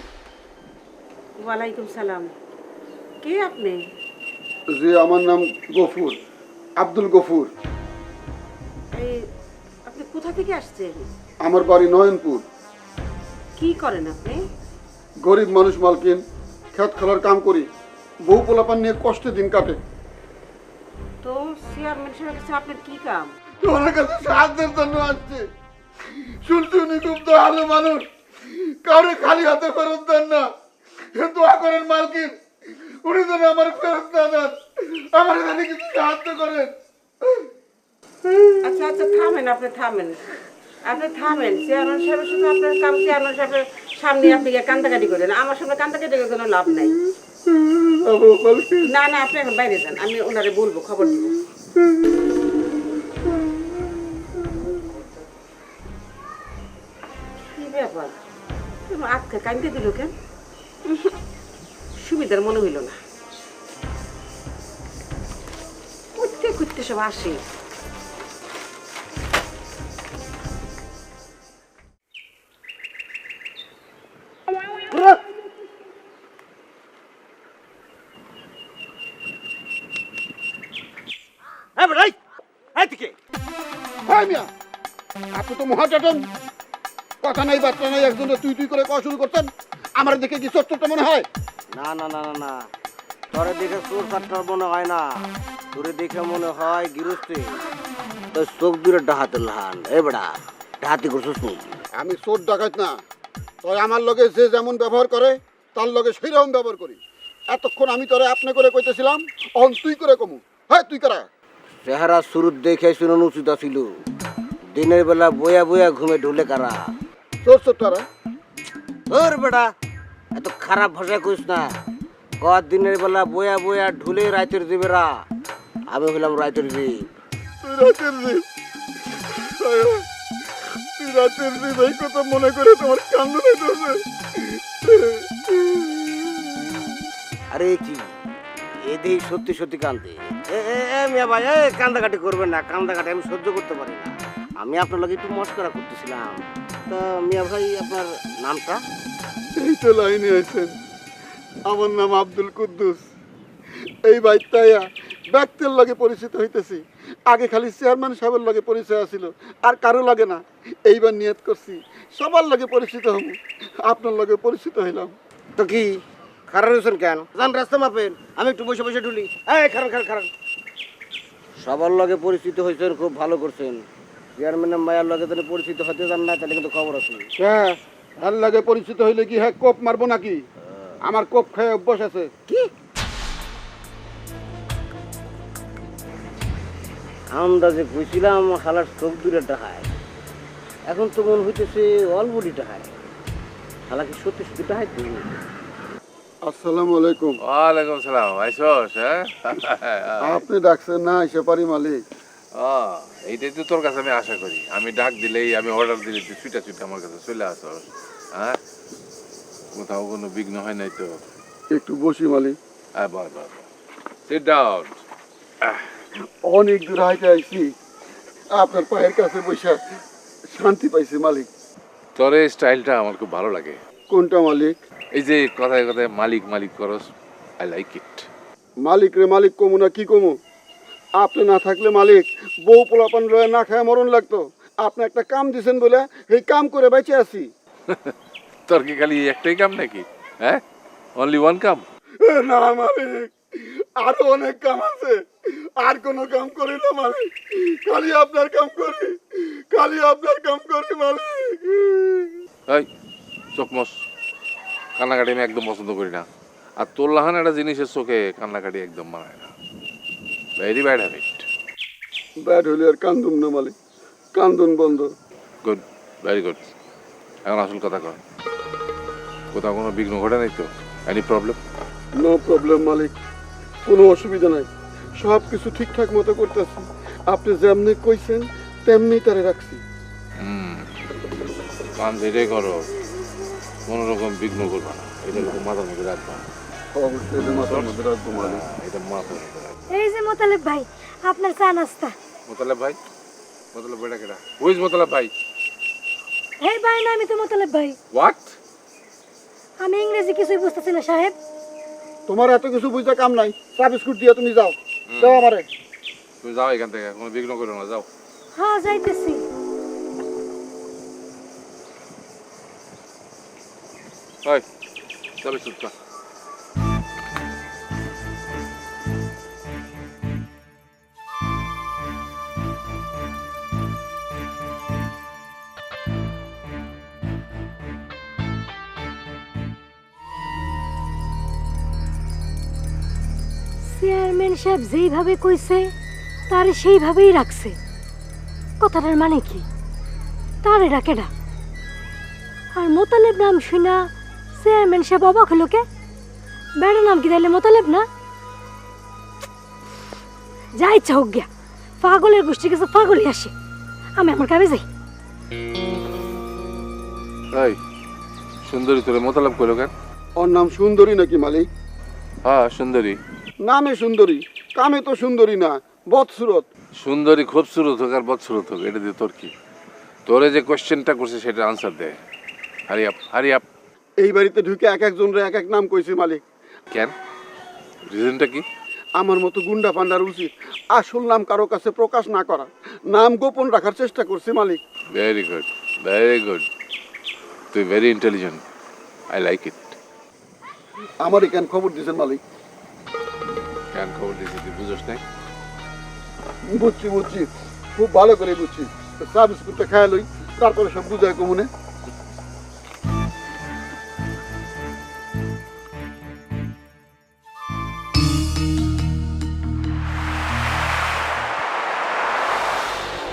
ওয়ালাইকুম সালাম। কে আপনি? জি, আমার নাম গফুর, আব্দুল গফুর। এই আপনি কোথা থেকে আসছেন? আমার বাড়ি নয়নপুর। কি করেন আপনি? গরিব মানুষ মালকিন, খেত খালার কাম করি, বউ পোলাপান নিয়ে কষ্টে দিন কাটে। তো চেয়ারম্যান সাহেবের কাছে আপনার কি কাম? তোমার কাছে সাহায্যের জন্য আসছে। শুনছি উনি খুব দয়ালু মানুষ, কাউরে খালি হাতে ফেরত দেন না। দোয়া করেন মালকিন, উনি যেন আমার ফেরত না দেন, আমার এখানে কিছু সাহায্য করেন। আচ্ছা আচ্ছা, থামেন, আপনি থামেন, আপনি থামেন। চেয়ারম্যান সাহেবের সাথে আপনার কাম, চেয়ারম্যান সাহেবের সামনে আপনি কান্দাকাটি করেন, আমার সামনে কান্দাকাটি করে কোনো লাভ নাই। না না, আপনি এখন বাইরে যান, আমি ওনারে বলবো, খবর দিব। কি ব্যাপার, তুমি আজকে কান্দে দিল কেন? সুবিধার মনে হইল না। করতে করতে সব আসে। আপনি তো মহাচাটন, কথা নাই বার্তা নাই, একজনে তুই তুই করে কওয়া শুরু করতেন। আমার দেখে কি সত্যটা মনে হয়? না না না না না, তোরে দেখে চোর চারটার মনে হয় না, তোরে দেখে মনে হয় গৃহস্থী। তোর চোখ দূরে ডাহাতের লাহান। এ বেড়া, ডাহাতি করছিস নি? আমি চোর ডাকাত না, তবে আমার লগে যে যেমন ব্যবহার করে তার লগে সেই রকম ব্যবহার করি। এতক্ষণ আমি তোরে আপনি করে কইতেছিলাম, অন তুই করে কমু। হ্যাঁ, তুই করা চেহারা শুরুর দেখে শুনুন উচিত ছিল। দিনের বেলা বয়া বয়া ঘুমে ঢুলে কারা? চোর চোর তারা। ওর বেটা, এত খারাপ ভাষা কইস না। দিনের বেলা বয়া বয়া ঢুলে রাতের জীবেরা। আমি হইলাম রাতের জীব। তুই রাতের জীব, তুই রাতের জীব, এই কথা মনে করে তোমার কান্দ হইতেছে। আরে কি এদের সত্যি সত্যি কান্দে? মিয়া ভাই, কান্দাকাটি করবেন না, কান্দাকাটি আমি সহ্য করতে পারি না। আমি আপনার লগে একটু মস্করা করতেছিলাম। তা মিয়া ভাই, আপনার নামটা? এই তো লাইনে আছেন। আমার নাম আব্দুল কুদ্দুস। এই বাইতাইয়া ব্যক্তির লগে পরিচিত হইতেছি। আগে খালি চেয়ারম্যান সাহেবের লগে পরিচয় আছিল, আর কারো লাগে না। এইবার নিয়ত করছি সবার লগে পরিচিত হব। আপনার লগে পরিচিত হইলাম। তো কি খারাপ হয়েছেন কেন? যান রাস্তা মাপেন, আমি একটু বসে বসে ঢুলি। খারাপ খারাপ খারাপ। সবার লগে পরিচিত হয়েছেন, খুব ভালো করছেন। চেয়ারম্যানের মায়ের লগে যদি পরিচিত হতে যান না, তাহলে কিন্তু খবর আছে। হ্যাঁ, আর লাগে পরিচিত হইলে কি হ্যাঁ কোপ মারবো নাকি? আমার কোপ খেয়ে অভ্যাস আছে। কি আন্দাজে কইছিলাম হালার চোখ দূরে টাকায়, এখন তো মন হইতেছে অলবডি টাকায়। হালা কি সত্যি সত্যি টাকায়? আসসালামু আলাইকুম। ওয়ালাইকুম সালাম। আইসস? হ্যাঁ, আপনি ডাকছেন না, এসে পারি মালিক। এইটাই তো তোর কাছে আমি আশা করি। আমি ডাক দিলেই, আমি অর্ডার দিলেই তুই ছুটা ছুটা আমার কাছে চলে আসস। হ্যাঁ, কোথাও কোনো বিঘ্ন হয় নাই তো? একটু বসি মালিক। হ্যাঁ, বল বল, সিট ডাউন। অনেক দূর হাইটে আইছি, আপনার পায়ের কাছে বসে শান্তি পাইছি মালিক। তোর এই স্টাইলটা আমার খুব ভালো লাগে। কোনটা মালিক? এই যে কথায় কথায় মালিক মালিক করস, আই লাইক ইট। মালিক রে মালিক কমু না কি কমু? আপনি না থাকলে মালিক বউ পোলাপান রয়ে না খায় মরণ লাগতো। আপনি একটা কাম দিছেন বলে এই কাম করে বেঁচে আছি। তোর কি খালি একটাই কাম নাকি? হ্যাঁ, অনলি ওয়ান কাম? না মালিক, আরো অনেক কাম আছে। আর কোনো কাম করি না মালিক, খালি আপনার কাম করি, খালি আপনার কাম করি মালিক। এই চকমস, কান্নাকাটি আমি একদম পছন্দ করি না। আর তোর লাহান একটা জিনিসের চোখে কান্নাকাটি একদম মানায় না। Very bad habit. ব্যাড হইলে আর কান্দুম না মালিক, কান্দুন বন্ধ। Good, very good. এখন আসল কথা কর, কোথাও কোনো বিঘ্ন ঘটে নাই তো? Any problem? নো প্রবলেম মালিক, কোনো অসুবিধা নাই, সব কিছু ঠিকঠাক মতো করতেছি। আপনি যেমনি কইছেন তেমনি তারে রাখছি। কাম যেটাই করো কোনো রকম বিঘ্ন করবা না, এটা মাথার মধ্যে রাখবা। অবশ্যই এটা মাথার মধ্যে রাখবো মালিক। এটা মাথার মধ্যে রাখবা। এই যে মোতালেব ভাই, আপনার চা নাস্তা। মোতালেব ভাই? মোতালেব ভাইটা কেডা? হু ইজ মোতালেব ভাই? এই ভাই না, আমি তো মোতালেব ভাই। হোয়াট? আমি ইংরেজি কিছুই বুঝতেছি না সাহেব। তোমার এত কিছু বুঝতে কাম নাই, চা বিস্কুট দিয়ে তুমি যাও। যাও আমারে। তুমি যাও এখান থেকে, কোনো বিঘ্ন করো না, যাও। হ্যাঁ যাইতেছি। ওই তবে চুপটা। চেয়ারম্যান সাহেব যেইভাবে কইছে তার সেইভাবেই রাখছে। কথাটার মানে কি? তার এটা কেডা? আর মোতালেব নাম শুনা চেয়ারম্যান সাহেব অবাক হলো কে? বেড়া নাম কি তাইলে মোতালেব না? যা ইচ্ছা হোক গিয়া, পাগলের গোষ্ঠী কাছে পাগলই আসে। আমি আমার কামে যাই। এই সুন্দরী তোরে মোতালাব করো কেন? ওর নাম সুন্দরী নাকি মালিক? হ্যাঁ সুন্দরী। নামে সুন্দরী, কামে তো সুন্দরী না, বদসুরত। সুন্দরী খুবসুরত হোক আর বদসুরত হোক, এটা দিয়ে তোর কি? তোরে যে কোশ্চেনটা করছে সেটা answer they. Hurry up, hurry up. এই বাড়িতে ঢুকে এক একজনরে এক এক নাম কইছি মালিক। কেন? রিজনটা কি? আমার মতো গুন্ডা পান্ডার উচিত আসল নাম কারো কাছে প্রকাশ না করা, নাম গোপন রাখার চেষ্টা করছি মালিক। Very good, very good. তুই very intelligent, I like it. আমারই কেন খবর দিয়েছেন মালিক? কেন খবর দিয়েছি তুই বুঝোস নাই? বুঝছি বুঝছি, খুব ভালো করে বুঝছি। চা বিস্কুটটা খায় লই, তারপরে সব বুঝায় কমুনে।